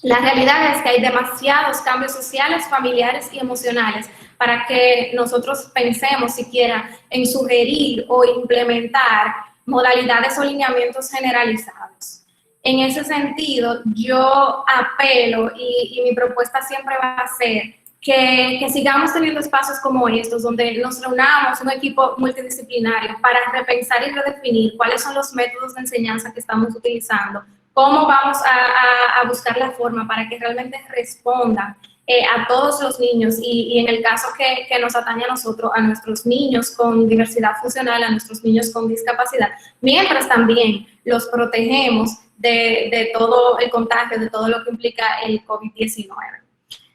La realidad es que hay demasiados cambios sociales, familiares y emocionales para que nosotros pensemos siquiera en sugerir o implementar modalidades o lineamientos generalizados. En ese sentido, yo apelo y mi propuesta siempre va a ser que sigamos teniendo espacios como estos, donde nos reunamos un equipo multidisciplinario para repensar y redefinir cuáles son los métodos de enseñanza que estamos utilizando, cómo vamos a buscar la forma para que realmente respondan a todos los niños y en el caso que nos atañe a nosotros, a nuestros niños con diversidad funcional, a nuestros niños con discapacidad, mientras también los protegemos de todo el contagio, de todo lo que implica el COVID-19.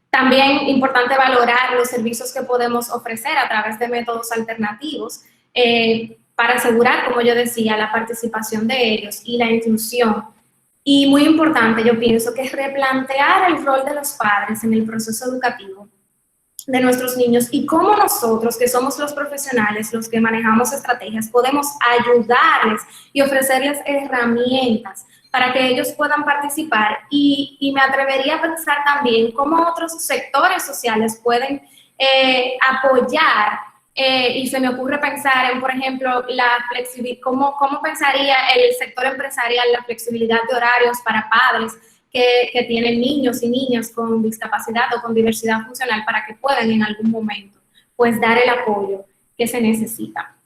También importante valorar los servicios que podemos ofrecer a través de métodos alternativos para asegurar, como yo decía, la participación de ellos y la inclusión. Y muy importante, yo pienso que es replantear el rol de los padres en el proceso educativo de nuestros niños y cómo nosotros, que somos los profesionales, los que manejamos estrategias, podemos ayudarles y ofrecerles herramientas para que ellos puedan participar. Y me atrevería a pensar también cómo otros sectores sociales pueden apoyar. Y se me ocurre pensar en, por ejemplo, la flexibilidad, cómo pensaría el sector empresarial la flexibilidad de horarios para padres que tienen niños y niñas con discapacidad o con diversidad funcional para que puedan en algún momento pues dar el apoyo que se necesita.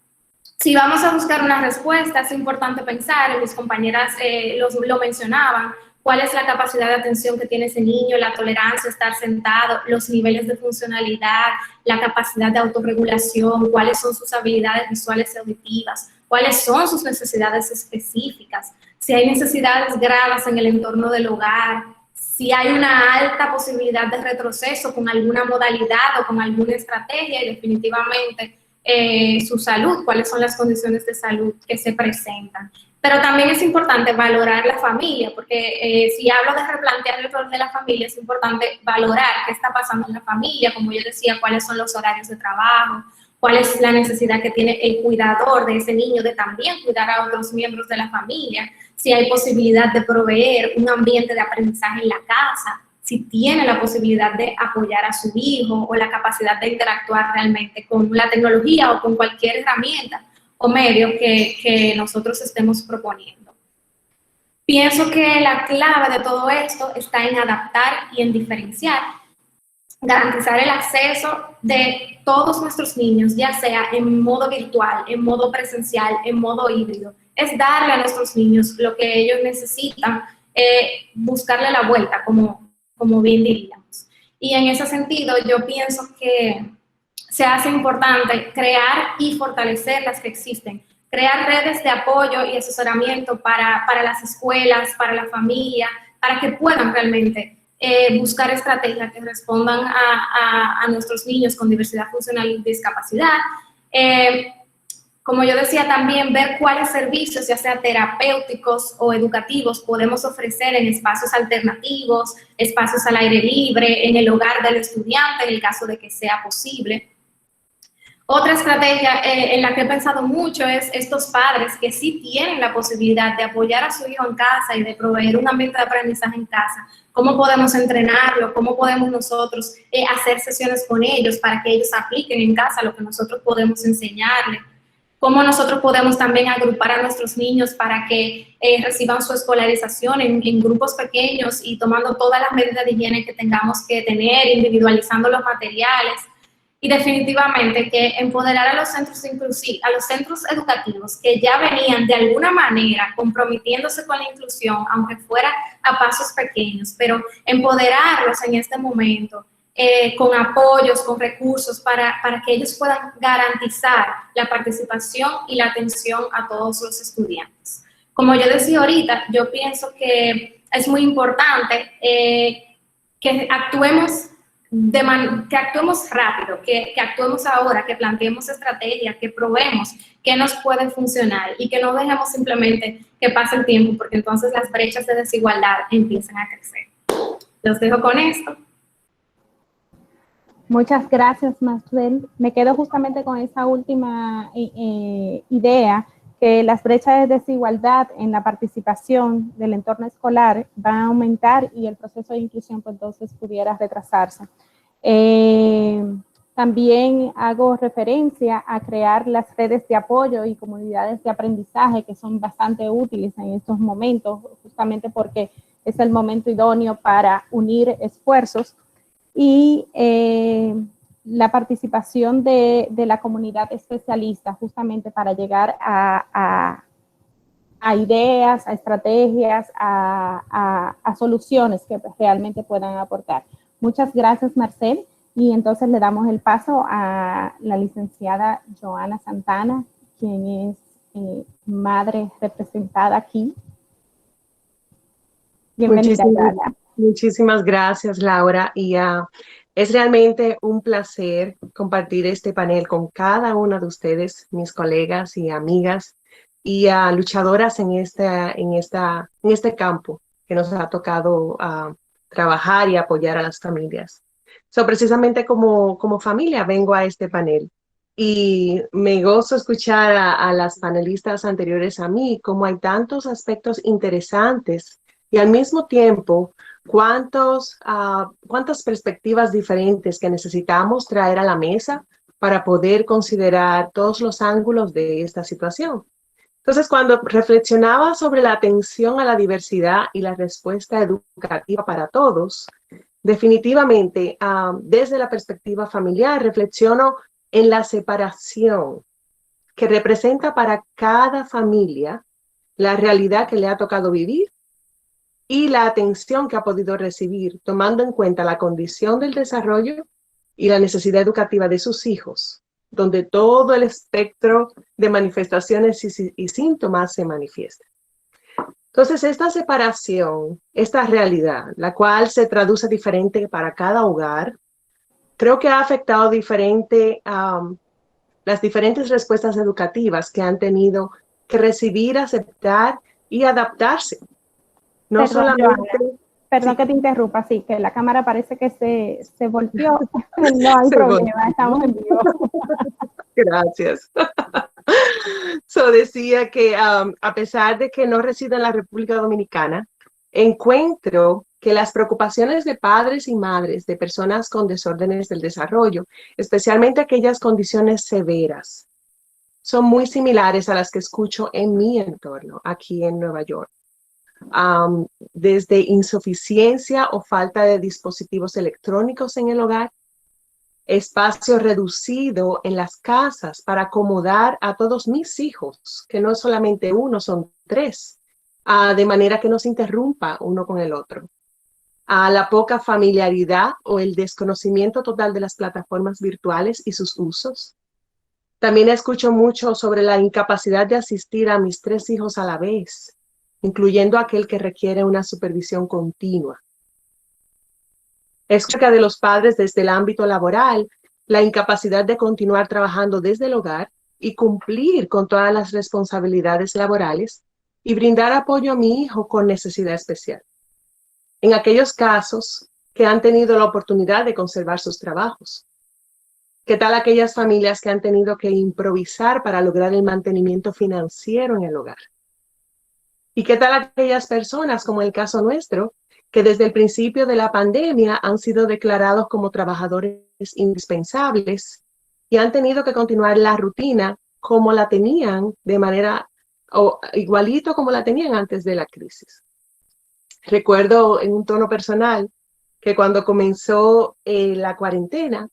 Si vamos a buscar una respuesta, es importante pensar, mis compañeras lo mencionaban, cuál es la capacidad de atención que tiene ese niño, la tolerancia a estar sentado, los niveles de funcionalidad, la capacidad de autorregulación, cuáles son sus habilidades visuales y auditivas, cuáles son sus necesidades específicas, si hay necesidades graves en el entorno del hogar, si hay una alta posibilidad de retroceso con alguna modalidad o con alguna estrategia y definitivamente su salud, cuáles son las condiciones de salud que se presentan. Pero también es importante valorar la familia, porque si hablo de replantear el rol de la familia, es importante valorar qué está pasando en la familia, como yo decía, cuáles son los horarios de trabajo, cuál es la necesidad que tiene el cuidador de ese niño de también cuidar a otros miembros de la familia, si hay posibilidad de proveer un ambiente de aprendizaje en la casa, si tiene la posibilidad de apoyar a su hijo o la capacidad de interactuar realmente con la tecnología o con cualquier herramienta o medio que nosotros estemos proponiendo. Pienso que la clave de todo esto está en adaptar y en diferenciar, garantizar el acceso de todos nuestros niños, ya sea en modo virtual, en modo presencial, en modo híbrido. Es darle a nuestros niños lo que ellos necesitan, buscarle la vuelta, como bien diríamos. Y en ese sentido, yo pienso que se hace importante crear y fortalecer las que existen, crear redes de apoyo y asesoramiento para las escuelas, para la familia, para que puedan realmente buscar estrategias que respondan a nuestros niños con diversidad funcional y discapacidad. Como yo decía, también ver cuáles servicios, ya sea terapéuticos o educativos, podemos ofrecer en espacios alternativos, espacios al aire libre, en el hogar del estudiante, en el caso de que sea posible. Otra estrategia en la que he pensado mucho es estos padres que sí tienen la posibilidad de apoyar a su hijo en casa y de proveer un ambiente de aprendizaje en casa. ¿Cómo podemos entrenarlo? ¿Cómo podemos nosotros hacer sesiones con ellos para que ellos apliquen en casa lo que nosotros podemos enseñarles? ¿Cómo nosotros podemos también agrupar a nuestros niños para que reciban su escolarización en grupos pequeños y tomando todas las medidas de higiene que tengamos que tener, individualizando los materiales? Y definitivamente que empoderar a los centros a los centros educativos que ya venían de alguna manera comprometiéndose con la inclusión, aunque fuera a pasos pequeños, pero empoderarlos en este momento con apoyos, con recursos para que ellos puedan garantizar la participación y la atención a todos los estudiantes. Como yo decía ahorita, yo pienso que es muy importante que actuemos rápido, que actuemos ahora, que planteemos estrategias, que probemos qué nos puede funcionar y que no dejemos simplemente que pase el tiempo, porque entonces las brechas de desigualdad empiezan a crecer. Los dejo con esto. Muchas gracias, Marcel. Me quedo justamente con esa última idea, que las brechas de desigualdad en la participación del entorno escolar van a aumentar y el proceso de inclusión pues, entonces pudiera retrasarse. También hago referencia a crear las redes de apoyo y comunidades de aprendizaje que son bastante útiles en estos momentos, justamente porque es el momento idóneo para unir esfuerzos y la participación de la comunidad especialista justamente para llegar a ideas, a estrategias, a soluciones que realmente puedan aportar. Muchas gracias, Marcel. Y entonces le damos el paso a la licenciada Joana Santana, quien es madre representada aquí. Bienvenida, Joana. Muchísimas gracias, Laura. Y es realmente un placer compartir este panel con cada una de ustedes, mis colegas y amigas y luchadoras en este campo que nos ha tocado trabajar y apoyar a las familias. Precisamente como familia vengo a este panel y me gozo escuchar a las panelistas anteriores a mí, como hay tantos aspectos interesantes y al mismo tiempo cuántas perspectivas diferentes que necesitamos traer a la mesa para poder considerar todos los ángulos de esta situación. Entonces, cuando reflexionaba sobre la atención a la diversidad y la respuesta educativa para todos, definitivamente, desde la perspectiva familiar, reflexiono en la separación que representa para cada familia la realidad que le ha tocado vivir y la atención que ha podido recibir, tomando en cuenta la condición del desarrollo y la necesidad educativa de sus hijos, donde todo el espectro de manifestaciones y síntomas se manifiesta. Entonces, esta separación, esta realidad, la cual se traduce diferente para cada hogar, creo que ha afectado las diferentes respuestas educativas que han tenido que recibir, aceptar y adaptarse. No Perdón, solamente... Joana, perdón sí. Que te interrumpa, sí, que la cámara parece que se volteó. No hay problema, estamos en vivo. Gracias. Decía que a pesar de que no resido en la República Dominicana, encuentro que las preocupaciones de padres y madres de personas con desórdenes del desarrollo, especialmente aquellas condiciones severas, son muy similares a las que escucho en mi entorno aquí en Nueva York. Desde insuficiencia o falta de dispositivos electrónicos en el hogar, espacio reducido en las casas para acomodar a todos mis hijos, que no es solamente uno, son 3, de manera que no se interrumpa uno con el otro. La poca familiaridad o el desconocimiento total de las plataformas virtuales y sus usos. También escucho mucho sobre la incapacidad de asistir a mis 3 hijos a la vez, incluyendo aquel que requiere una supervisión continua. Es cerca de los padres desde el ámbito laboral, la incapacidad de continuar trabajando desde el hogar y cumplir con todas las responsabilidades laborales y brindar apoyo a mi hijo con necesidad especial. En aquellos casos que han tenido la oportunidad de conservar sus trabajos. ¿Qué tal aquellas familias que han tenido que improvisar para lograr el mantenimiento financiero en el hogar? ¿Y qué tal aquellas personas, como el caso nuestro, que desde el principio de la pandemia han sido declarados como trabajadores indispensables y han tenido que continuar la rutina como la tenían de manera, o igualito como la tenían antes de la crisis? Recuerdo en un tono personal que cuando comenzó la cuarentena,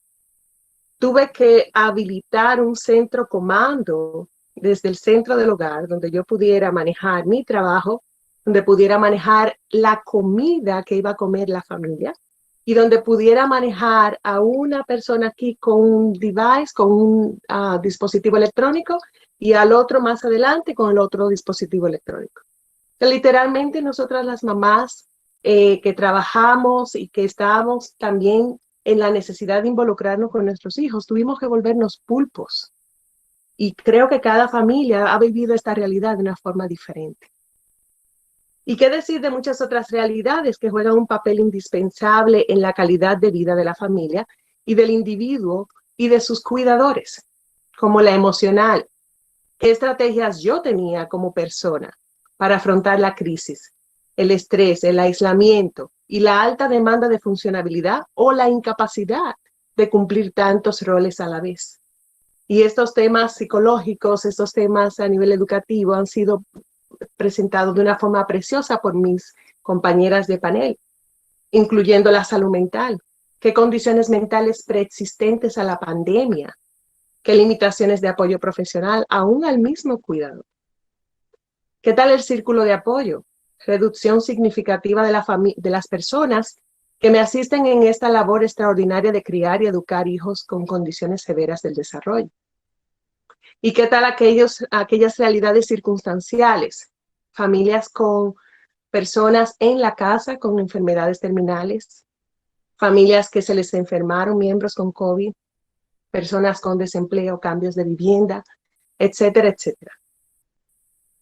tuve que habilitar un centro comando desde el centro del hogar donde yo pudiera manejar mi trabajo, donde pudiera manejar la comida que iba a comer la familia y donde pudiera manejar a una persona aquí con un device, con un dispositivo electrónico y al otro más adelante con el otro dispositivo electrónico. Literalmente nosotras las mamás que trabajamos y que estábamos también en la necesidad de involucrarnos con nuestros hijos, tuvimos que volvernos pulpos. Y creo que cada familia ha vivido esta realidad de una forma diferente. ¿Y qué decir de muchas otras realidades que juegan un papel indispensable en la calidad de vida de la familia y del individuo y de sus cuidadores, como la emocional? ¿Qué estrategias yo tenía como persona para afrontar la crisis, el estrés, el aislamiento y la alta demanda de funcionabilidad o la incapacidad de cumplir tantos roles a la vez? Y estos temas psicológicos, estos temas a nivel educativo han sido presentados de una forma preciosa por mis compañeras de panel, incluyendo la salud mental, qué condiciones mentales preexistentes a la pandemia, qué limitaciones de apoyo profesional, aún al mismo cuidado. ¿Qué tal el círculo de apoyo? Reducción significativa de las personas que me asisten en esta labor extraordinaria de criar y educar hijos con condiciones severas del desarrollo. ¿Y qué tal aquellas realidades circunstanciales? Familias con personas en la casa con enfermedades terminales, familias que se les enfermaron miembros con COVID, personas con desempleo, cambios de vivienda, etcétera, etcétera.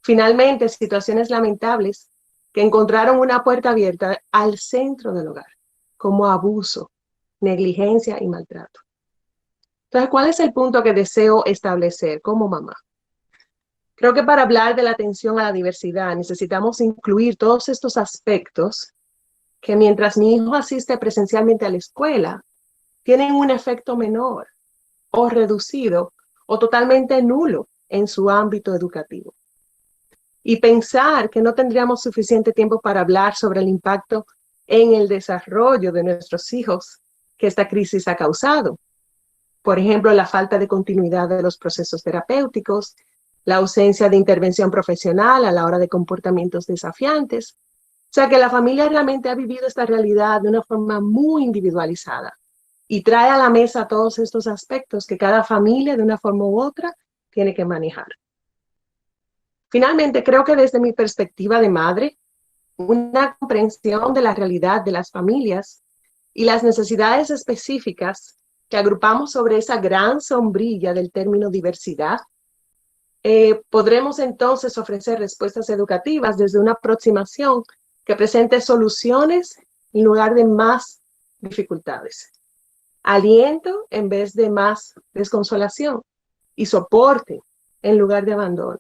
Finalmente, situaciones lamentables que encontraron una puerta abierta al centro del hogar, como abuso, negligencia y maltrato. Entonces, ¿cuál es el punto que deseo establecer como mamá? Creo que para hablar de la atención a la diversidad necesitamos incluir todos estos aspectos que mientras mi hijo asiste presencialmente a la escuela, tienen un efecto menor o reducido o totalmente nulo en su ámbito educativo. Y pensar que no tendríamos suficiente tiempo para hablar sobre el impacto en el desarrollo de nuestros hijos que esta crisis ha causado. Por ejemplo, la falta de continuidad de los procesos terapéuticos, la ausencia de intervención profesional a la hora de comportamientos desafiantes. O sea que la familia realmente ha vivido esta realidad de una forma muy individualizada y trae a la mesa todos estos aspectos que cada familia de una forma u otra tiene que manejar. Finalmente, creo que desde mi perspectiva de madre, una comprensión de la realidad de las familias y las necesidades específicas que agrupamos sobre esa gran sombrilla del término diversidad, podremos entonces ofrecer respuestas educativas desde una aproximación que presente soluciones en lugar de más dificultades, aliento en vez de más desconsolación y soporte en lugar de abandono.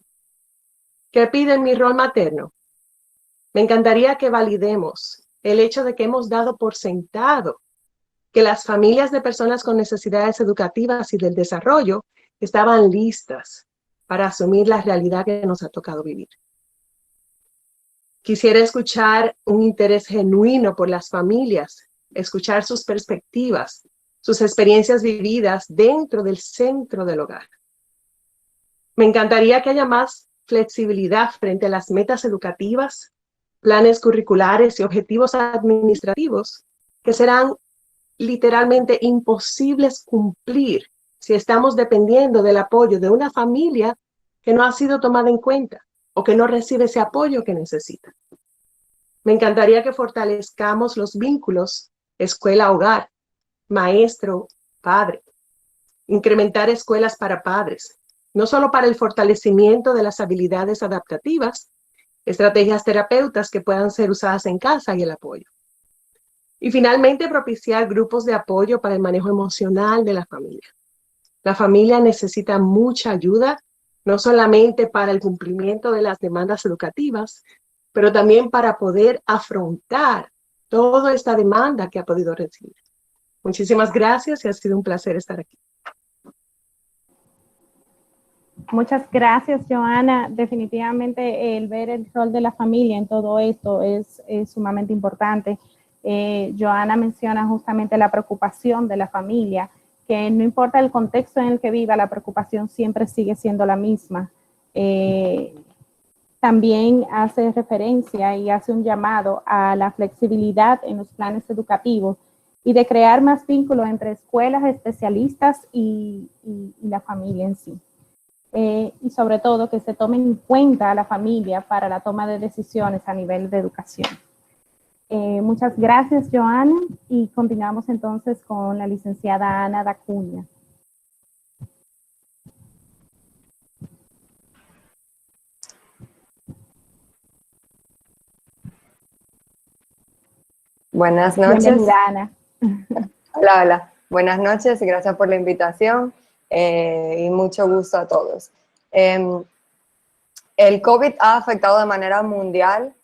¿Qué pide en mi rol materno? Me encantaría que validemos el hecho de que hemos dado por sentado que las familias de personas con necesidades educativas y del desarrollo estaban listas para asumir la realidad que nos ha tocado vivir. Quisiera escuchar un interés genuino por las familias, escuchar sus perspectivas, sus experiencias vividas dentro del centro del hogar. Me encantaría que haya más flexibilidad frente a las metas educativas, planes curriculares y objetivos administrativos que serán literalmente imposibles cumplir si estamos dependiendo del apoyo de una familia que no ha sido tomada en cuenta o que no recibe ese apoyo que necesita. Me encantaría que fortalezcamos los vínculos escuela-hogar, maestro-padre, incrementar escuelas para padres, no solo para el fortalecimiento de las habilidades adaptativas, estrategias terapeutas que puedan ser usadas en casa y el apoyo. Y finalmente, propiciar grupos de apoyo para el manejo emocional de la familia. La familia necesita mucha ayuda, no solamente para el cumplimiento de las demandas educativas, pero también para poder afrontar toda esta demanda que ha podido recibir. Muchísimas gracias y ha sido un placer estar aquí. Muchas gracias, Joana. Definitivamente el ver el rol de la familia en todo esto es sumamente importante. Joana menciona justamente la preocupación de la familia, que no importa el contexto en el que viva, la preocupación siempre sigue siendo la misma. También hace referencia y hace un llamado a la flexibilidad en los planes educativos y de crear más vínculos entre escuelas, especialistas y la familia en sí. Y sobre todo que se tomen en cuenta a la familia para la toma de decisiones a nivel de educación. Muchas gracias, Joana, y continuamos entonces con la licenciada Ana Dacuña. Buenas noches. Bienvenida, Ana. Hola, hola. Buenas noches y gracias por la invitación y mucho gusto a todos. El COVID ha afectado de manera mundial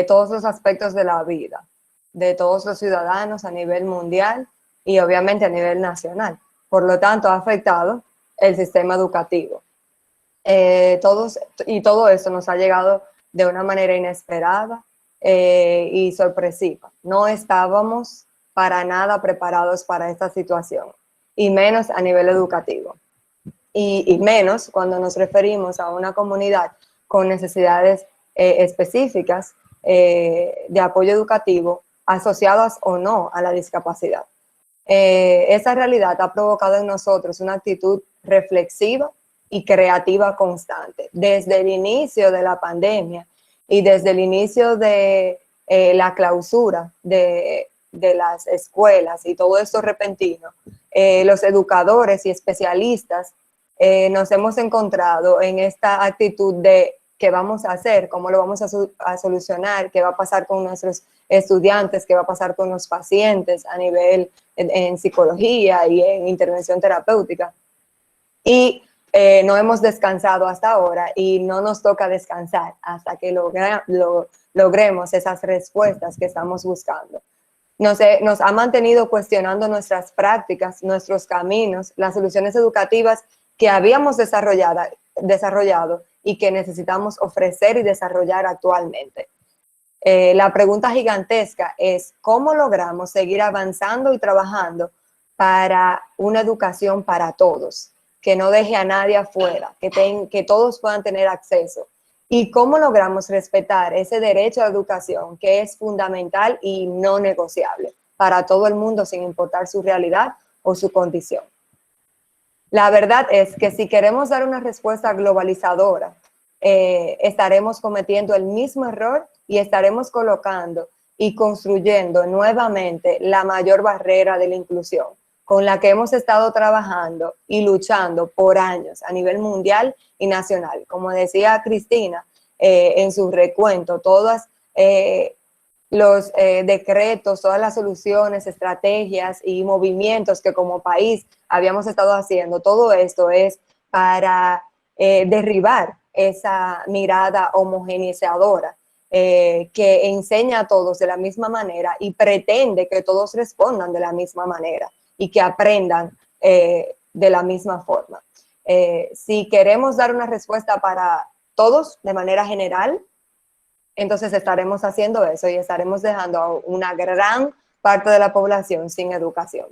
todos los aspectos de la vida, de todos los ciudadanos a nivel mundial y obviamente a nivel nacional. Por lo tanto, ha afectado el sistema educativo. Todo esto nos ha llegado de una manera inesperada y sorpresiva. No estábamos para nada preparados para esta situación, y menos a nivel educativo. Y menos cuando nos referimos a una comunidad con necesidades específicas de apoyo educativo, asociadas o no a la discapacidad. Esa realidad ha provocado en nosotros una actitud reflexiva y creativa constante. Desde el inicio de la pandemia y desde el inicio de la clausura de las escuelas y todo esto repentino, los educadores y especialistas nos hemos encontrado en esta actitud de qué vamos a hacer, cómo lo vamos a solucionar, qué va a pasar con nuestros estudiantes, qué va a pasar con los pacientes a nivel en psicología y en intervención terapéutica. Y no hemos descansado hasta ahora y no nos toca descansar hasta que logremos esas respuestas que estamos buscando. Nos ha mantenido cuestionando nuestras prácticas, nuestros caminos, las soluciones educativas que habíamos desarrollado y que necesitamos ofrecer y desarrollar actualmente. La pregunta gigantesca es ¿cómo logramos seguir avanzando y trabajando para una educación para todos, que no deje a nadie afuera, que todos puedan tener acceso? ¿Y cómo logramos respetar ese derecho a la educación que es fundamental y no negociable para todo el mundo sin importar su realidad o su condición? La verdad es que si queremos dar una respuesta globalizadora, estaremos cometiendo el mismo error y estaremos colocando y construyendo nuevamente la mayor barrera de la inclusión con la que hemos estado trabajando y luchando por años a nivel mundial y nacional. Como decía Cristina en su recuento, todos los decretos, todas las soluciones, estrategias y movimientos que como país habíamos estado haciendo, todo esto es para derribar esa mirada homogeneizadora que enseña a todos de la misma manera y pretende que todos respondan de la misma manera y que aprendan de la misma forma. Si queremos dar una respuesta para todos de manera general, entonces estaremos haciendo eso y estaremos dejando a una gran parte de la población sin educación.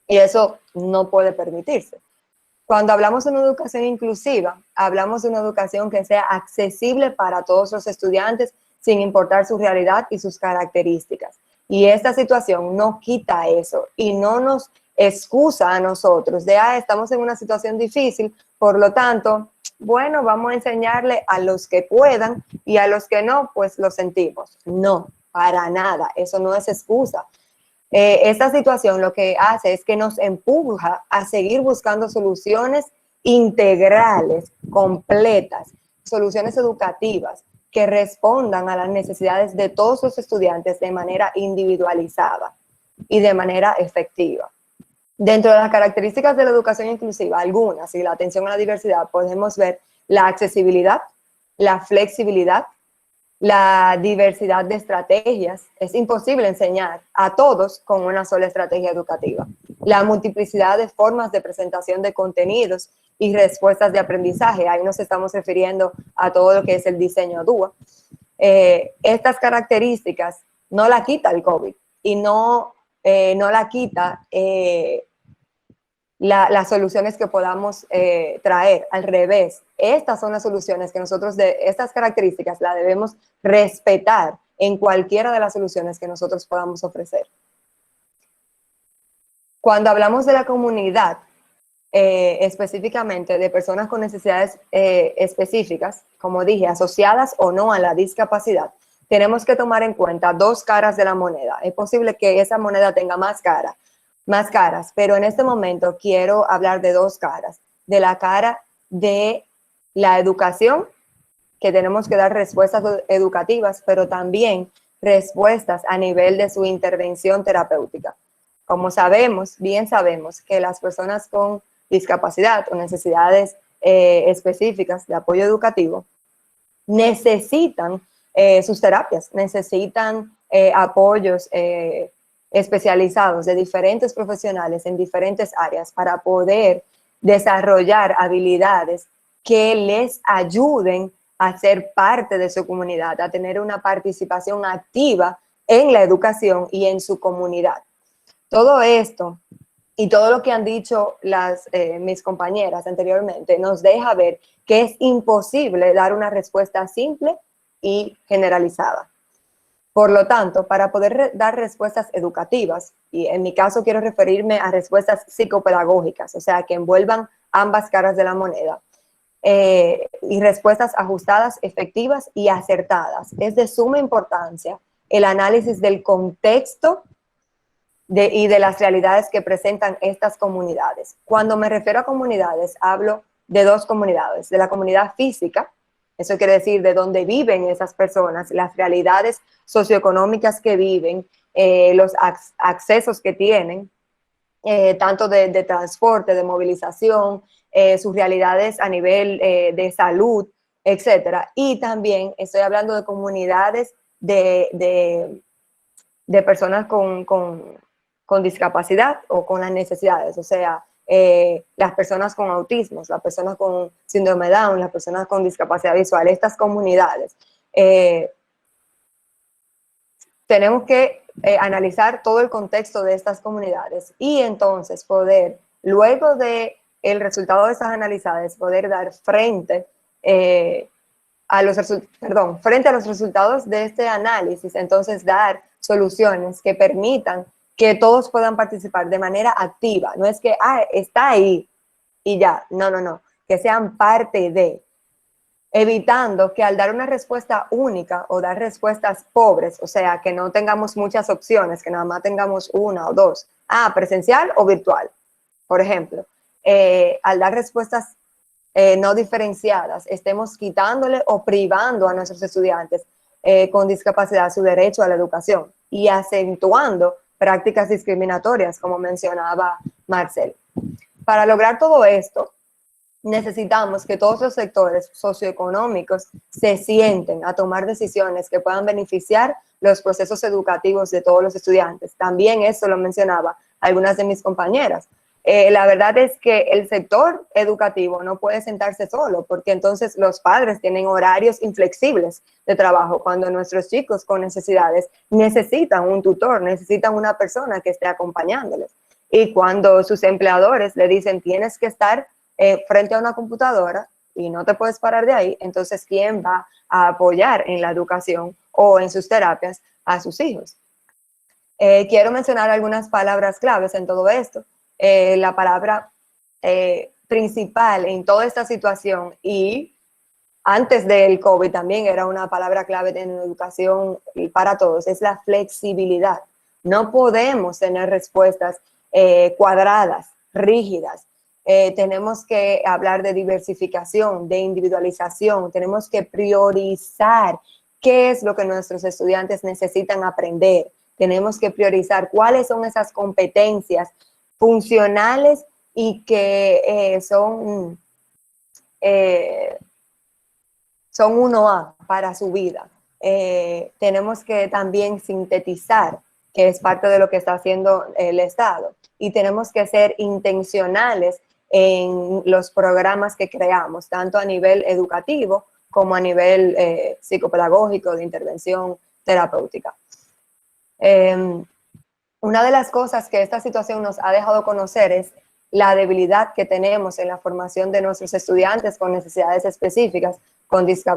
Y eso no puede permitirse. Cuando hablamos de una educación inclusiva, hablamos de una educación que sea accesible para todos los estudiantes sin importar su realidad y sus características. Y esta situación no quita eso y no nos excusa a nosotros de, estamos en una situación difícil, por lo tanto, bueno, vamos a enseñarle a los que puedan y a los que no, pues lo sentimos. No, para nada, eso no es excusa. Esta situación lo que hace es que nos empuja a seguir buscando soluciones integrales, completas, soluciones educativas que respondan a las necesidades de todos los estudiantes de manera individualizada y de manera efectiva. Dentro de las características de la educación inclusiva, algunas, y la atención a la diversidad, podemos ver la accesibilidad, la flexibilidad, la diversidad de estrategias. Es imposible enseñar a todos con una sola estrategia educativa. La multiplicidad de formas de presentación de contenidos y respuestas de aprendizaje. Ahí nos estamos refiriendo a todo lo que es el diseño DUA. Estas características no la quita el COVID y no la quita las soluciones que podamos traer. Al revés, estas son las soluciones que nosotros, estas características las debemos respetar en cualquiera de las soluciones que nosotros podamos ofrecer. Cuando hablamos de la comunidad, específicamente de personas con necesidades específicas, como dije, asociadas o no a la discapacidad, tenemos que tomar en cuenta dos caras de la moneda. Es posible que esa moneda tenga más caras, pero en este momento quiero hablar de dos caras. De la cara de la educación, que tenemos que dar respuestas educativas, pero también respuestas a nivel de su intervención terapéutica. Como sabemos, bien sabemos que las personas con discapacidad o necesidades específicas de apoyo educativo necesitan sus terapias, necesitan apoyos especializados de diferentes profesionales en diferentes áreas para poder desarrollar habilidades que les ayuden a ser parte de su comunidad, a tener una participación activa en la educación y en su comunidad. Todo esto y todo lo que han dicho mis compañeras anteriormente nos deja ver que es imposible dar una respuesta simple y generalizada. Por lo tanto, para poder dar respuestas educativas, y en mi caso quiero referirme a respuestas psicopedagógicas, o sea, que envuelvan ambas caras de la moneda, y respuestas ajustadas, efectivas y acertadas, es de suma importancia el análisis del contexto y de las realidades que presentan estas comunidades. Cuando me refiero a comunidades, hablo de dos comunidades, de la comunidad física, eso quiere decir de dónde viven esas personas, las realidades socioeconómicas que viven, los accesos que tienen, tanto de transporte, de movilización, sus realidades a nivel de salud, etcétera. Y también estoy hablando de comunidades de personas con discapacidad o con las necesidades, o sea, las personas con autismo, las personas con síndrome de Down, las personas con discapacidad visual, estas comunidades. Tenemos que analizar todo el contexto de estas comunidades y entonces poder, luego de el resultado de estas analizadas, poder dar frente a los resultados de este análisis, entonces dar soluciones que permitan que todos puedan participar de manera activa. No es que, está ahí y ya. No. Que sean parte de, evitando que al dar una respuesta única o dar respuestas pobres, o sea, que no tengamos muchas opciones, que nada más tengamos una o dos, presencial o virtual, por ejemplo, al dar respuestas no diferenciadas, estemos quitándole o privando a nuestros estudiantes con discapacidad su derecho a la educación y acentuando prácticas discriminatorias, como mencionaba Marcel. Para lograr todo esto, necesitamos que todos los sectores socioeconómicos se sienten a tomar decisiones que puedan beneficiar los procesos educativos de todos los estudiantes. También eso lo mencionaba algunas de mis compañeras. La verdad es que el sector educativo no puede sentarse solo, porque entonces los padres tienen horarios inflexibles de trabajo, cuando nuestros chicos con necesidades necesitan un tutor, necesitan una persona que esté acompañándoles. Y cuando sus empleadores le dicen tienes que estar frente a una computadora y no te puedes parar de ahí, entonces ¿quién va a apoyar en la educación o en sus terapias a sus hijos? Quiero mencionar algunas palabras claves en todo esto. La palabra principal en toda esta situación y antes del COVID también era una palabra clave en educación para todos, es la flexibilidad. No podemos tener respuestas cuadradas, rígidas. Tenemos que hablar de diversificación, de individualización, tenemos que priorizar qué es lo que nuestros estudiantes necesitan aprender. Tenemos que priorizar cuáles son esas competencias funcionales y que son 1A para su vida. Tenemos que también sintetizar, que es parte de lo que está haciendo el Estado, y tenemos que ser intencionales en los programas que creamos, tanto a nivel educativo como a nivel psicopedagógico, de intervención terapéutica. Una de las cosas que esta situación nos ha dejado conocer es la debilidad que tenemos en la formación de nuestros estudiantes con necesidades específicas,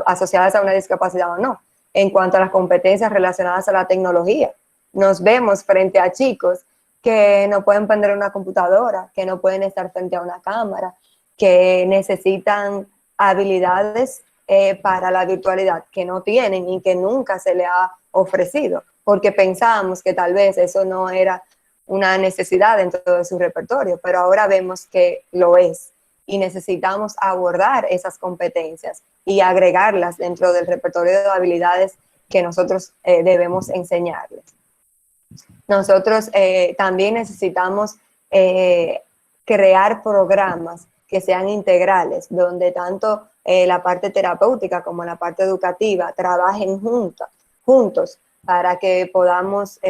asociadas a una discapacidad o no, en cuanto a las competencias relacionadas a la tecnología. Nos vemos frente a chicos que no pueden prender una computadora, que no pueden estar frente a una cámara, que necesitan habilidades para la virtualidad que no tienen y que nunca se le ha ofrecido, porque pensábamos que tal vez eso no era una necesidad dentro de su repertorio, pero ahora vemos que lo es y necesitamos abordar esas competencias y agregarlas dentro del repertorio de habilidades que nosotros debemos enseñarles. Nosotros también necesitamos crear programas que sean integrales, donde tanto la parte terapéutica como la parte educativa trabajen juntos para que podamos,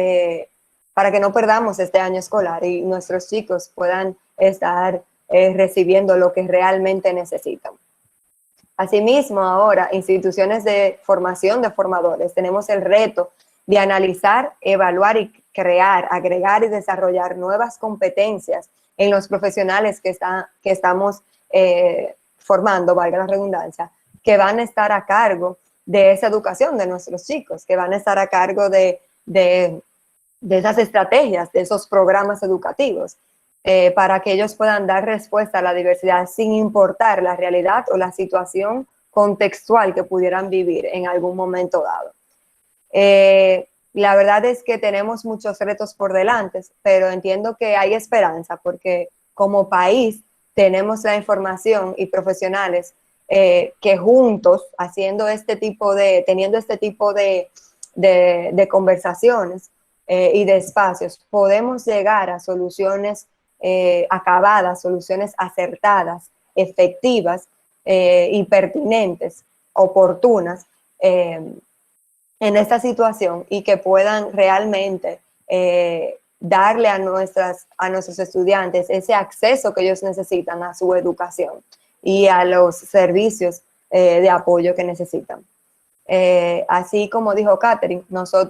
para que no perdamos este año escolar y nuestros chicos puedan estar recibiendo lo que realmente necesitan. Asimismo, ahora, instituciones de formación de formadores, tenemos el reto de analizar, evaluar y crear, agregar y desarrollar nuevas competencias en los profesionales que estamos formando, valga la redundancia, que van a estar a cargo de esa educación de nuestros chicos, que van a estar a cargo de esas estrategias, de esos programas educativos, para que ellos puedan dar respuesta a la diversidad sin importar la realidad o la situación contextual que pudieran vivir en algún momento dado. La verdad es que tenemos muchos retos por delante, pero entiendo que hay esperanza porque como país tenemos la información y profesionales que juntos, teniendo este tipo de conversaciones y de espacios, podemos llegar a soluciones acabadas, soluciones acertadas, efectivas y pertinentes, oportunas en esta situación y que puedan realmente darle a nuestros estudiantes ese acceso que ellos necesitan a su educación y a los servicios de apoyo que necesitan. Así como dijo Catherine,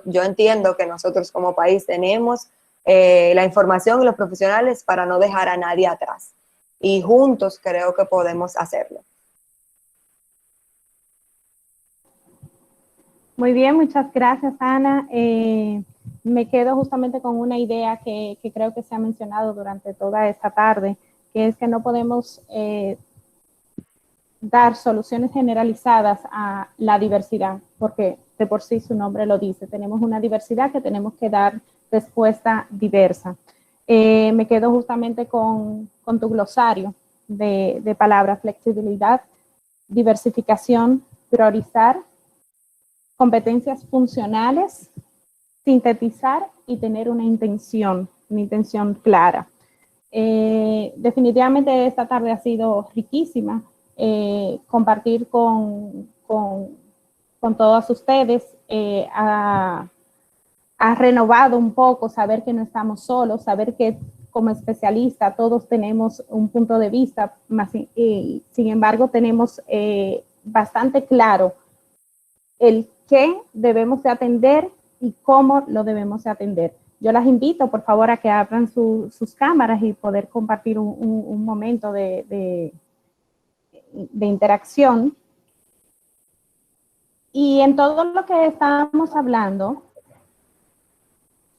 yo entiendo que nosotros como país tenemos la información y los profesionales para no dejar a nadie atrás. Y juntos creo que podemos hacerlo. Muy bien, muchas gracias, Ana. Me quedo justamente con una idea que creo que se ha mencionado durante toda esta tarde, que es que no podemos dar soluciones generalizadas a la diversidad, porque de por sí su nombre lo dice. Tenemos una diversidad que tenemos que dar respuesta diversa. Me quedo justamente con tu glosario de palabras: flexibilidad, diversificación, priorizar, competencias funcionales, sintetizar y tener una intención clara. Definitivamente esta tarde ha sido riquísima. Compartir con todos ustedes ha renovado un poco, saber que no estamos solos, saber que como especialista todos tenemos un punto de vista, sin embargo tenemos bastante claro el qué debemos de atender y cómo lo debemos de atender. Yo las invito, por favor, a que abran sus cámaras y poder compartir un momento de interacción. Y en todo lo que estamos hablando,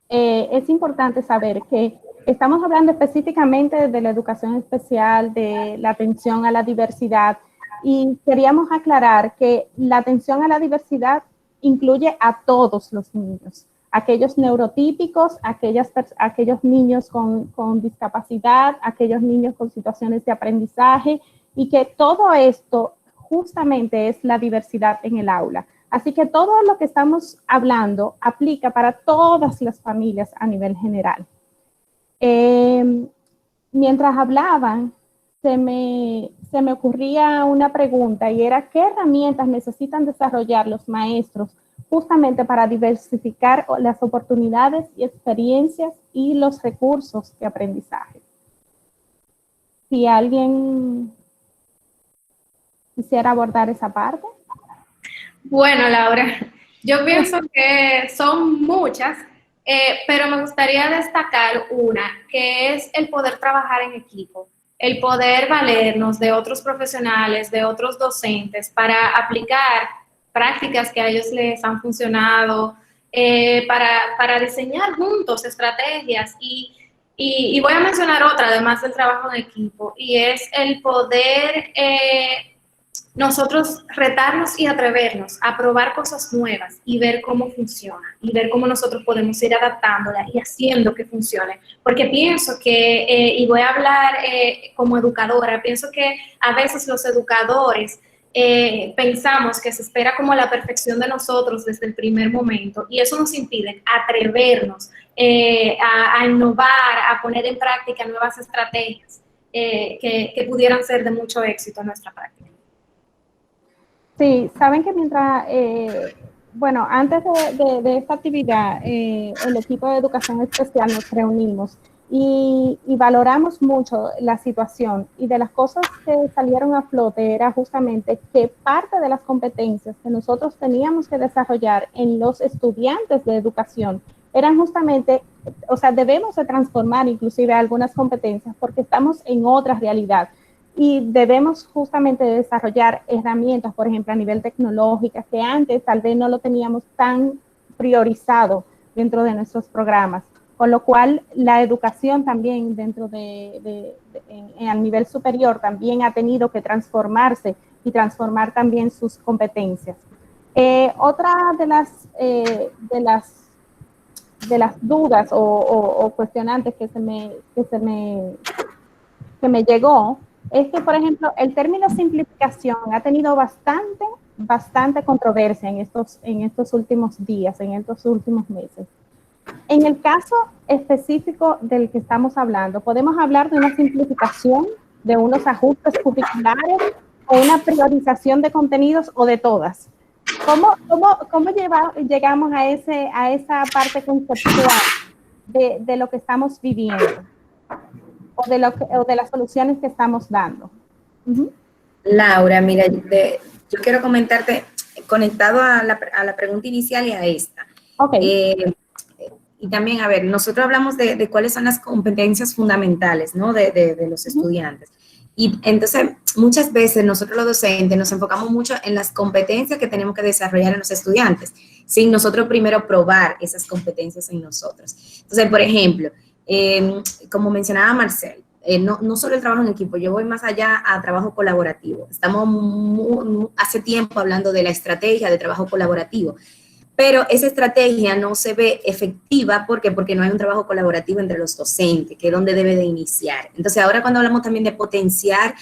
es importante saber que estamos hablando específicamente de la educación especial, de la atención a la diversidad, y queríamos aclarar que la atención a la diversidad incluye a todos los niños, aquellos neurotípicos, aquellos niños con discapacidad, aquellos niños con situaciones de aprendizaje, y que todo esto justamente es la diversidad en el aula. Así que todo lo que estamos hablando aplica para todas las familias a nivel general. mientras hablaban, se me ocurría una pregunta y era, ¿qué herramientas necesitan desarrollar los maestros justamente para diversificar las oportunidades y experiencias y los recursos de aprendizaje? Si alguien quisiera abordar esa parte. Bueno, Laura, yo pienso que son muchas, pero me gustaría destacar una, que es el poder trabajar en equipo, el poder valernos de otros profesionales, de otros docentes, para aplicar prácticas que a ellos les han funcionado, para diseñar juntos estrategias y voy a mencionar otra, además del trabajo en equipo, y es el poder nosotros retarnos y atrevernos a probar cosas nuevas y ver cómo funciona y ver cómo nosotros podemos ir adaptándola y haciendo que funcione. Porque pienso que, y voy a hablar como educadora, pienso que a veces los educadores pensamos que se espera como la perfección de nosotros desde el primer momento y eso nos impide atrevernos a innovar, a poner en práctica nuevas estrategias que pudieran ser de mucho éxito en nuestra práctica. Sí, saben que mientras, bueno, antes de esta actividad, el equipo de educación especial nos reunimos y valoramos mucho la situación y de las cosas que salieron a flote era justamente que parte de las competencias que nosotros teníamos que desarrollar en los estudiantes de educación eran justamente, o sea, debemos de transformar inclusive algunas competencias porque estamos en otra realidad. Y debemos justamente desarrollar herramientas, por ejemplo, a nivel tecnológico, que antes tal vez no lo teníamos tan priorizado dentro de nuestros programas. Con lo cual, la educación también dentro a nivel superior también ha tenido que transformarse y transformar también sus competencias. Otra de las dudas o cuestionantes que me llegó es que, por ejemplo, el término simplificación ha tenido bastante controversia en estos últimos días, en estos últimos meses. En el caso específico del que estamos hablando, ¿podemos hablar de una simplificación, de unos ajustes curriculares o una priorización de contenidos o de todas? ¿Cómo llegamos a esa parte conceptual de lo que estamos viviendo? O de las soluciones que estamos dando. Laura, mira, yo quiero comentarte, conectado a la pregunta inicial y a esta. Okay. Y también, a ver, nosotros hablamos de cuáles son las competencias fundamentales, ¿no? De los estudiantes. Y entonces, muchas veces nosotros los docentes nos enfocamos mucho en las competencias que tenemos que desarrollar en los estudiantes, sin nosotros primero probar esas competencias en nosotros. Entonces, por ejemplo, como mencionaba Marcel, no solo el trabajo en equipo, yo voy más allá a trabajo colaborativo. Estamos hace tiempo hablando de la estrategia de trabajo colaborativo, pero esa estrategia no se ve efectiva. ¿Por qué? Porque no hay un trabajo colaborativo entre los docentes, que es donde debe de iniciar. Entonces, ahora cuando hablamos también de potenciar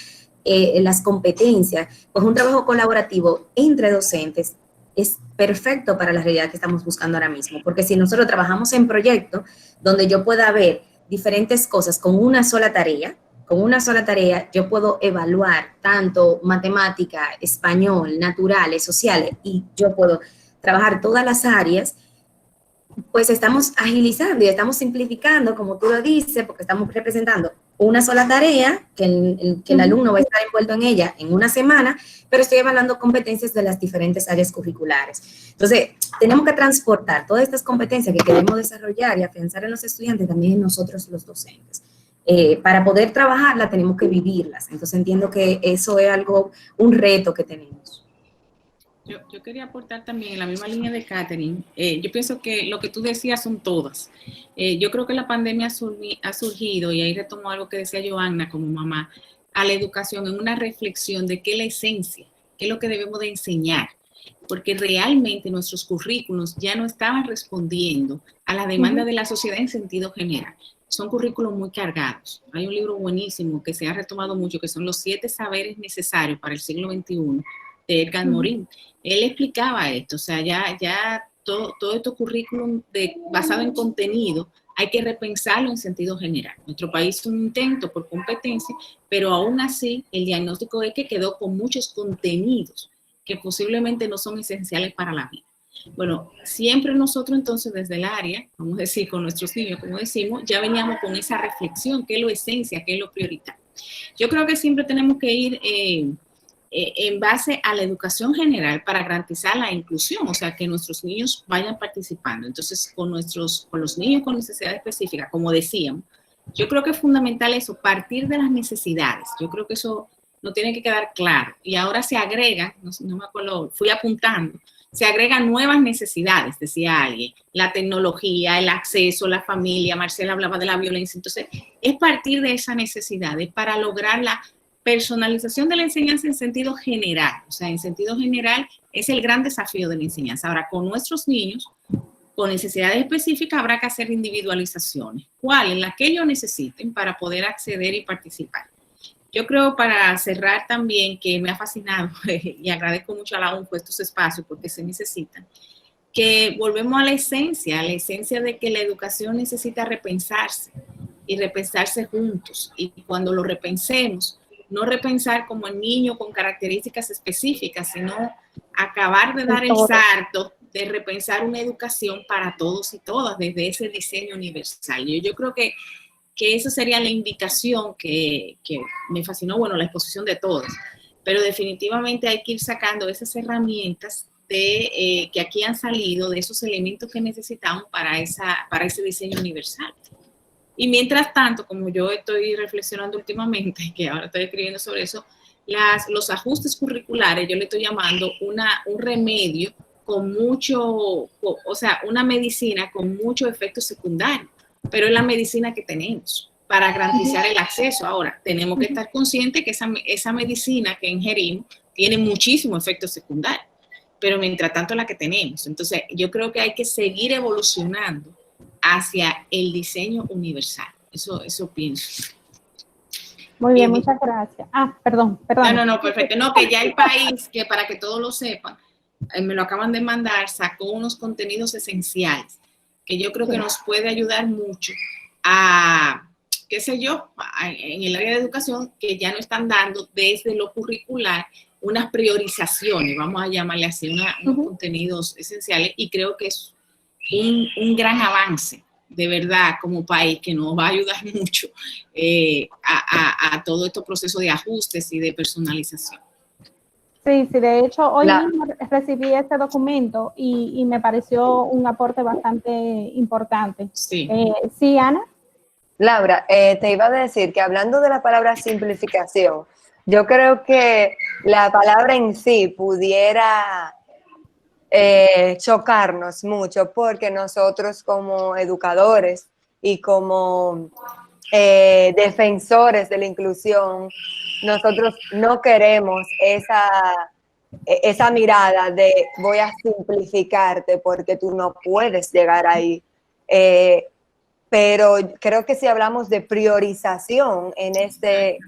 las competencias, pues un trabajo colaborativo entre docentes es perfecto para la realidad que estamos buscando ahora mismo, porque si nosotros trabajamos en proyectos donde yo pueda ver diferentes cosas con una sola tarea, yo puedo evaluar tanto matemática, español, naturales, sociales, y yo puedo trabajar todas las áreas, pues estamos agilizando y estamos simplificando, como tú lo dices, porque estamos representando una sola tarea, que el alumno va a estar envuelto en ella en una semana, pero estoy evaluando competencias de las diferentes áreas curriculares. Entonces, tenemos que transportar todas estas competencias que queremos desarrollar y afianzar en los estudiantes, también en nosotros los docentes. Para poder trabajarlas, tenemos que vivirlas. Entonces, entiendo que eso es un reto que tenemos. Yo quería aportar también en la misma línea de Catherine. Yo pienso que lo que tú decías son todas. Yo creo que la pandemia ha surgido, y ahí retomo algo que decía Joanna como mamá, a la educación en una reflexión de qué es la esencia, qué es lo que debemos de enseñar, porque realmente nuestros currículos ya no estaban respondiendo a la demanda de la sociedad en sentido general. Son currículos muy cargados. Hay un libro buenísimo que se ha retomado mucho, que son los 7 saberes necesarios para el siglo XXI, de Edgar Morin. Él explicaba esto, o sea, ya todo este currículum basado en contenido hay que repensarlo en sentido general. Nuestro país es un intento por competencia, pero aún así el diagnóstico es que quedó con muchos contenidos que posiblemente no son esenciales para la vida. Bueno, siempre nosotros entonces desde el área, vamos a decir con nuestros niños, como decimos, ya veníamos con esa reflexión, qué es lo esencia, qué es lo prioritario. Yo creo que siempre tenemos que ir en base a la educación general para garantizar la inclusión, o sea, que nuestros niños vayan participando. Entonces, con los niños con necesidades específicas, como decíamos, yo creo que es fundamental eso, partir de las necesidades. Yo creo que eso no tiene que quedar claro. Y ahora se agrega, no me acuerdo, fui apuntando, se agregan nuevas necesidades, decía alguien, la tecnología, el acceso, la familia, Marcela hablaba de la violencia, entonces es partir de esas necesidades para lograr la personalización de la enseñanza en sentido general, o sea, en sentido general es el gran desafío de la enseñanza. Ahora, con nuestros niños, con necesidades específicas, habrá que hacer individualizaciones, ¿cuáles? Las que ellos necesiten para poder acceder y participar. Yo creo, para cerrar también, que me ha fascinado y agradezco mucho a la UNFU estos espacios porque se necesitan, que volvemos a la esencia de que la educación necesita repensarse y repensarse juntos. Y cuando lo repensemos, no repensar como el niño con características específicas, sino acabar de dar el salto de repensar una educación para todos y todas desde ese diseño universal. Yo creo que esa sería la invitación que me fascinó, bueno, la exposición de todos, pero definitivamente hay que ir sacando esas herramientas que aquí han salido, de esos elementos que necesitamos para ese diseño universal. Y mientras tanto, como yo estoy reflexionando últimamente, que ahora estoy escribiendo sobre eso, los ajustes curriculares, yo le estoy llamando un remedio con mucho, o sea, una medicina con muchos efectos secundarios, pero es la medicina que tenemos para garantizar el acceso. Ahora, tenemos que estar conscientes que esa medicina que ingerimos tiene muchísimos efectos secundarios, pero mientras tanto la que tenemos. Entonces, yo creo que hay que seguir evolucionando hacia el diseño universal. Eso pienso. Muy bien, muchas gracias. Perdón. No, perfecto. No, que ya el país, que para que todos lo sepan, me lo acaban de mandar, sacó unos contenidos esenciales que yo creo que nos puede ayudar mucho a, qué sé yo, en el área de educación, que ya no están dando desde lo curricular unas priorizaciones, vamos a llamarle así, unos contenidos esenciales, y creo que es un gran avance, de verdad, como país, que nos va a ayudar mucho a todo este proceso de ajustes y de personalización. Sí, de hecho, hoy mismo recibí este documento y me pareció un aporte bastante importante. Sí. Sí, Ana. Laura, te iba a decir que hablando de la palabra simplificación, yo creo que la palabra en sí pudiera chocarnos mucho, porque nosotros como educadores y como defensores de la inclusión, nosotros no queremos esa mirada de voy a simplificarte porque tú no puedes llegar ahí. Pero creo que si hablamos de priorización en este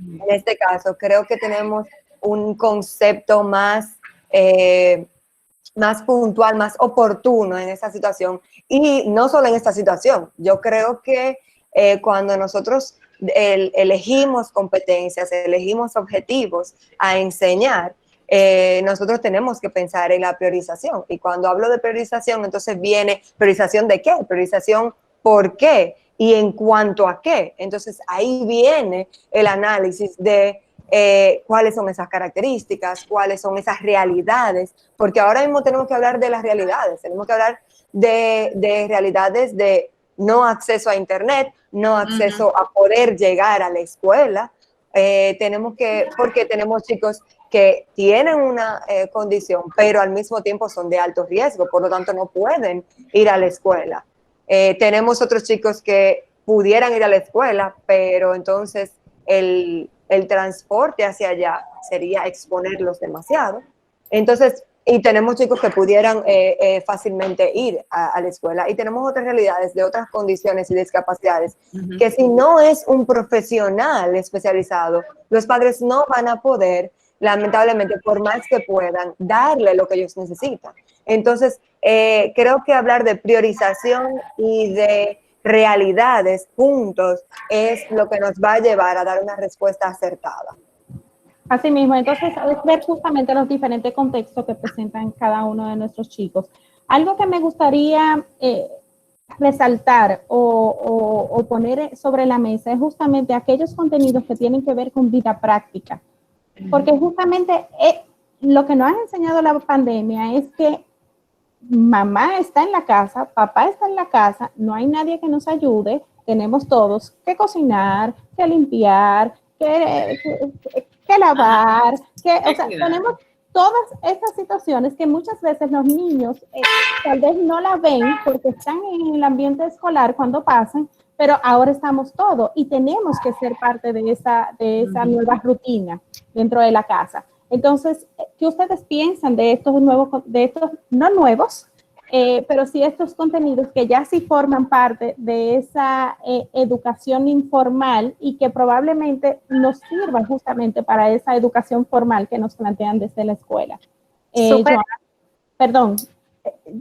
caso, creo que tenemos un concepto más puntual, más oportuno en esa situación. Y no solo en esta situación, yo creo que cuando nosotros elegimos competencias, elegimos objetivos a enseñar, nosotros tenemos que pensar en la priorización. Y cuando hablo de priorización, entonces viene priorización de qué, priorización por qué y en cuanto a qué. Entonces ahí viene el análisis de cuáles son esas características, cuáles son esas realidades, porque ahora mismo tenemos que hablar de las realidades, tenemos que hablar de realidades de no acceso a internet, no acceso a poder llegar a la escuela. Porque tenemos chicos que tienen una condición, pero al mismo tiempo son de alto riesgo, por lo tanto no pueden ir a la escuela. Tenemos otros chicos que pudieran ir a la escuela, pero entonces el transporte hacia allá sería exponerlos demasiado. Entonces, y tenemos chicos que pudieran fácilmente ir a la escuela, y tenemos otras realidades de otras condiciones y discapacidades que si no es un profesional especializado, los padres no van a poder, lamentablemente, por más que puedan, darle lo que ellos necesitan. Entonces, creo que hablar de priorización y de realidades juntos es lo que nos va a llevar a dar una respuesta acertada. Así mismo, entonces es ver justamente los diferentes contextos que presentan cada uno de nuestros chicos. Algo que me gustaría resaltar o poner sobre la mesa es justamente aquellos contenidos que tienen que ver con vida práctica, porque justamente lo que nos ha enseñado la pandemia es que mamá está en la casa, papá está en la casa, no hay nadie que nos ayude, tenemos todos que cocinar, que limpiar, que lavar, o sea, tenemos todas estas situaciones que muchas veces los niños tal vez no la ven porque están en el ambiente escolar cuando pasan, pero ahora estamos todos y tenemos que ser parte de esa nueva rutina dentro de la casa. Entonces, ¿qué ustedes piensan de estos no nuevos, pero sí estos contenidos que ya sí forman parte de esa educación informal y que probablemente nos sirvan justamente para esa educación formal que nos plantean desde la escuela? Johanna, perdón,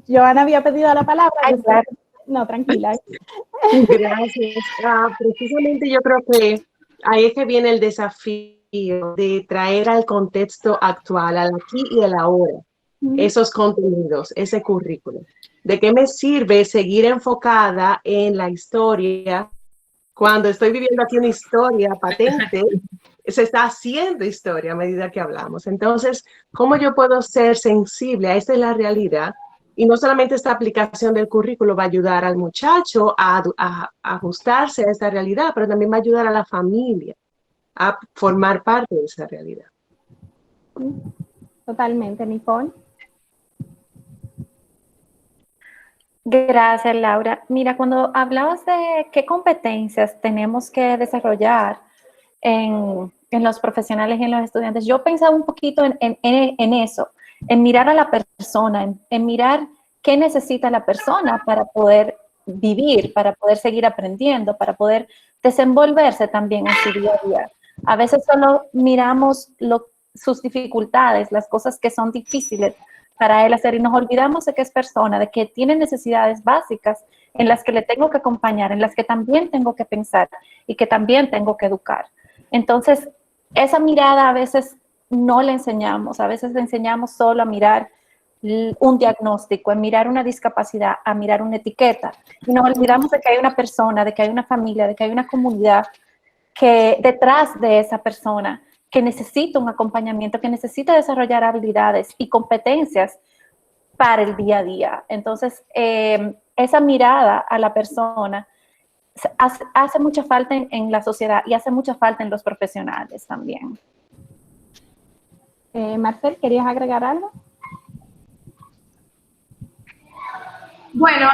Johanna había pedido la palabra. Claro. No, tranquila. Gracias. Precisamente yo creo que ahí es que viene el desafío de traer al contexto actual, al aquí y al ahora, esos contenidos, ese currículo. ¿De qué me sirve seguir enfocada en la historia cuando estoy viviendo aquí una historia patente? Se está haciendo historia a medida que hablamos. Entonces, ¿cómo yo puedo ser sensible a esta es la realidad? Y no solamente esta aplicación del currículo va a ayudar al muchacho a ajustarse a esta realidad, pero también va a ayudar a la familia a formar parte de esa realidad. Totalmente, Nicole. Gracias, Laura. Mira, cuando hablabas de qué competencias tenemos que desarrollar en los profesionales y en los estudiantes, yo pensaba un poquito en eso, en mirar a la persona, en mirar qué necesita la persona para poder vivir, para poder seguir aprendiendo, para poder desenvolverse también en su día a día. A veces solo miramos sus dificultades, las cosas que son difíciles para él hacer y nos olvidamos de que es persona, de que tiene necesidades básicas en las que le tengo que acompañar, en las que también tengo que pensar y que también tengo que educar. Entonces, esa mirada a veces no le enseñamos, a veces le enseñamos solo a mirar un diagnóstico, a mirar una discapacidad, a mirar una etiqueta. Y nos olvidamos de que hay una persona, de que hay una familia, de que hay una comunidad que detrás de esa persona que necesita un acompañamiento, que necesita desarrollar habilidades y competencias para el día a día. Entonces, esa mirada a la persona hace mucha falta en la sociedad y hace mucha falta en los profesionales también. Marcel, ¿querías agregar algo? Bueno,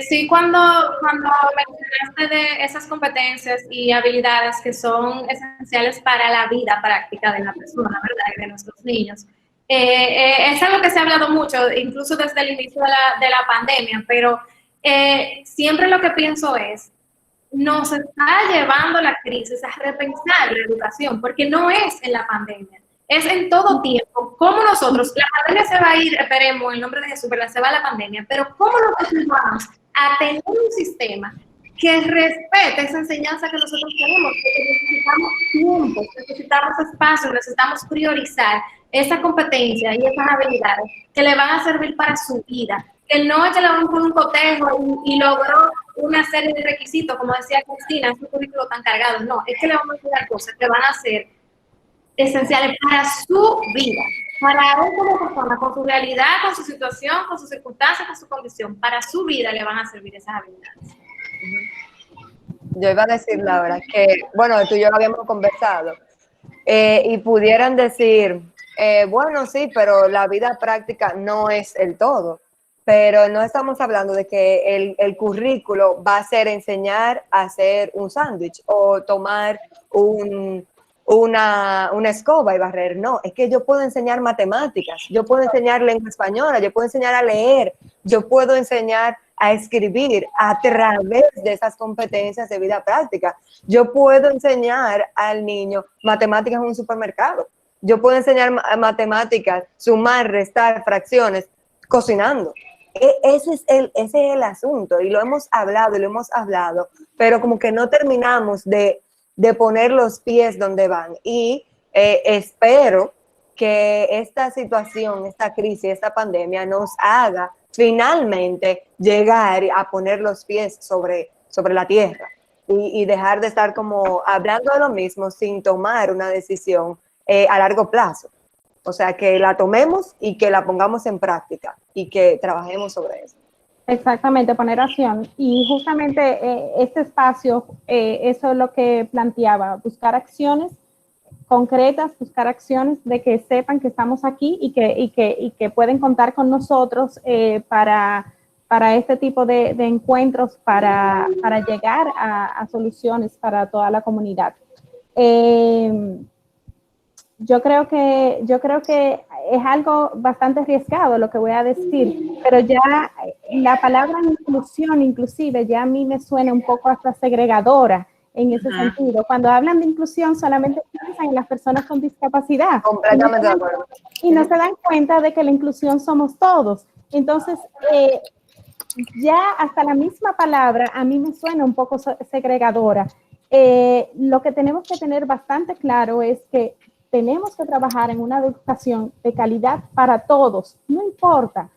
sí, cuando mencionaste de esas competencias y habilidades que son esenciales para la vida práctica de la persona, ¿verdad? Y de nuestros niños. Es algo que se ha hablado mucho, incluso desde el inicio de la pandemia, pero siempre lo que pienso es, nos está llevando la crisis a repensar la educación, porque no es en la pandemia. Es en todo tiempo, como nosotros, la pandemia se va a ir, esperemos, en el nombre de Jesús, ¿verdad? Se va la pandemia, pero ¿cómo nosotros vamos a tener un sistema que respete esa enseñanza que nosotros tenemos? Porque necesitamos tiempo, necesitamos espacio, necesitamos priorizar esa competencia y esas habilidades que le van a servir para su vida. Que no es que le van a poner un cotejo y logró una serie de requisitos, como decía Cristina, es un currículo tan cargado. No, es que le vamos a dar cosas que van a ser esenciales para su vida, para él como persona, con su realidad, con su situación, con sus circunstancias, con su condición. Para su vida le van a servir esas habilidades. Yo iba a decir, Laura, que, bueno, tú y yo lo habíamos conversado, y pudieran decir, bueno, sí, pero la vida práctica no es el todo, pero no estamos hablando de que el currículo va a ser enseñar a hacer un sándwich o tomar una escoba y barrer. No, es que yo puedo enseñar matemáticas, yo puedo enseñar lengua española, yo puedo enseñar a leer, yo puedo enseñar a escribir a través de esas competencias de vida práctica. Yo puedo enseñar al niño matemáticas en un supermercado. Yo puedo enseñar matemáticas, sumar, restar, fracciones, cocinando. ese es el asunto, y lo hemos hablado, pero como que no terminamos de poner los pies donde van. Y espero que esta situación, esta crisis, esta pandemia nos haga finalmente llegar a poner los pies sobre la tierra y dejar de estar como hablando de lo mismo sin tomar una decisión a largo plazo. O sea, que la tomemos y que la pongamos en práctica y que trabajemos sobre eso. Exactamente, poner acción. Y justamente este espacio, eso es lo que planteaba, buscar acciones concretas, buscar acciones de que sepan que estamos aquí y que pueden contar con nosotros para este tipo de encuentros, para llegar a soluciones para toda la comunidad. Yo creo que es algo bastante arriesgado lo que voy a decir, pero ya la palabra inclusión, inclusive, ya a mí me suena un poco hasta segregadora en ese sentido. Cuando hablan de inclusión, solamente piensan en las personas con discapacidad. Completamente de acuerdo. Y no se dan cuenta de que la inclusión somos todos. Entonces, ya hasta la misma palabra a mí me suena un poco segregadora. Lo que tenemos que tener bastante claro es que tenemos que trabajar en una educación de calidad para todos, no importa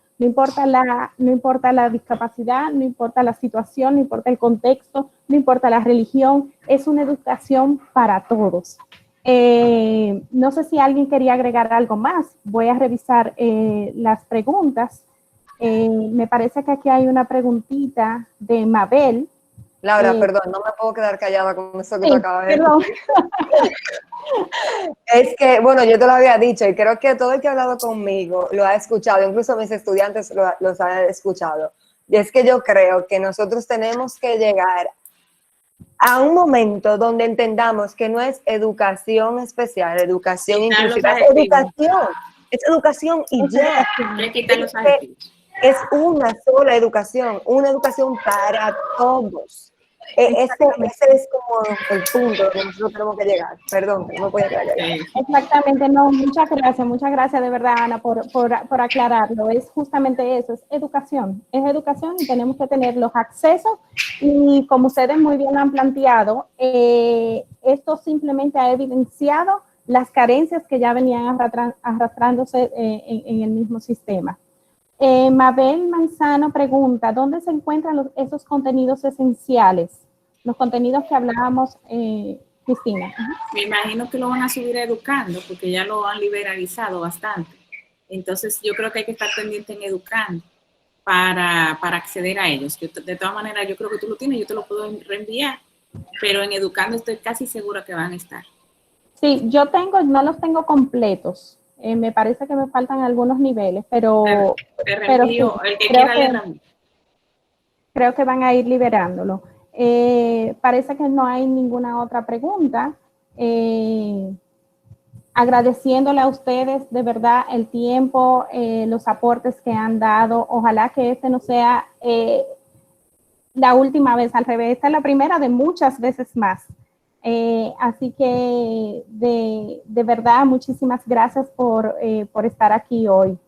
la discapacidad, no importa la situación, no importa el contexto, no importa la religión, es una educación para todos. No sé si alguien quería agregar algo más, voy a revisar las preguntas. Me parece que aquí hay una preguntita de Mabel. Laura, perdón, no me puedo quedar callada con eso que tú acabas de decir. Es que, bueno, yo te lo había dicho y creo que todo el que ha hablado conmigo lo ha escuchado, incluso mis estudiantes los han escuchado. Y es que yo creo que nosotros tenemos que llegar a un momento donde entendamos que no es educación especial, educación inclusiva, es educación y ya. Es una sola educación, una educación para todos. Ese es como el punto que nosotros tenemos que llegar. Perdón, que no me podía quedar allá. Exactamente, no, muchas gracias de verdad, Ana, por aclararlo. Es justamente eso, es educación y tenemos que tener los accesos y como ustedes muy bien lo han planteado, esto simplemente ha evidenciado las carencias que ya venían arrastrándose en el mismo sistema. Mabel Manzano pregunta, ¿dónde se encuentran esos contenidos esenciales? Los contenidos que hablábamos, Cristina. Me imagino que lo van a subir a Educando, porque ya lo han liberalizado bastante. Entonces, yo creo que hay que estar pendiente en Educando para acceder a ellos. De todas maneras, yo creo que tú lo tienes, yo te lo puedo reenviar, pero en Educando estoy casi segura que van a estar. Sí, no los tengo completos. Me parece que me faltan algunos niveles, pero sí, el que quiera leer. Creo que van a ir liberándolo. Parece que no hay ninguna otra pregunta. Agradeciéndole a ustedes de verdad el tiempo, los aportes que han dado. Ojalá que este no sea la última vez, al revés, esta es la primera de muchas veces más. Así que de verdad muchísimas gracias por estar aquí hoy.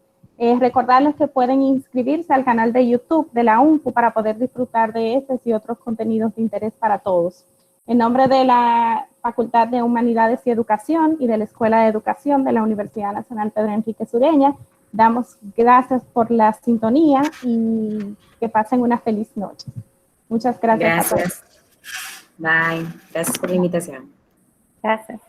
Recordarles que pueden inscribirse al canal de YouTube de la UNFU para poder disfrutar de estos y otros contenidos de interés para todos. En nombre de la Facultad de Humanidades y Educación y de la Escuela de Educación de la Universidad Nacional Pedro Enrique Sureña, damos gracias por la sintonía y que pasen una feliz noche. Muchas gracias. Gracias. Bye. Gracias por la invitación. Gracias.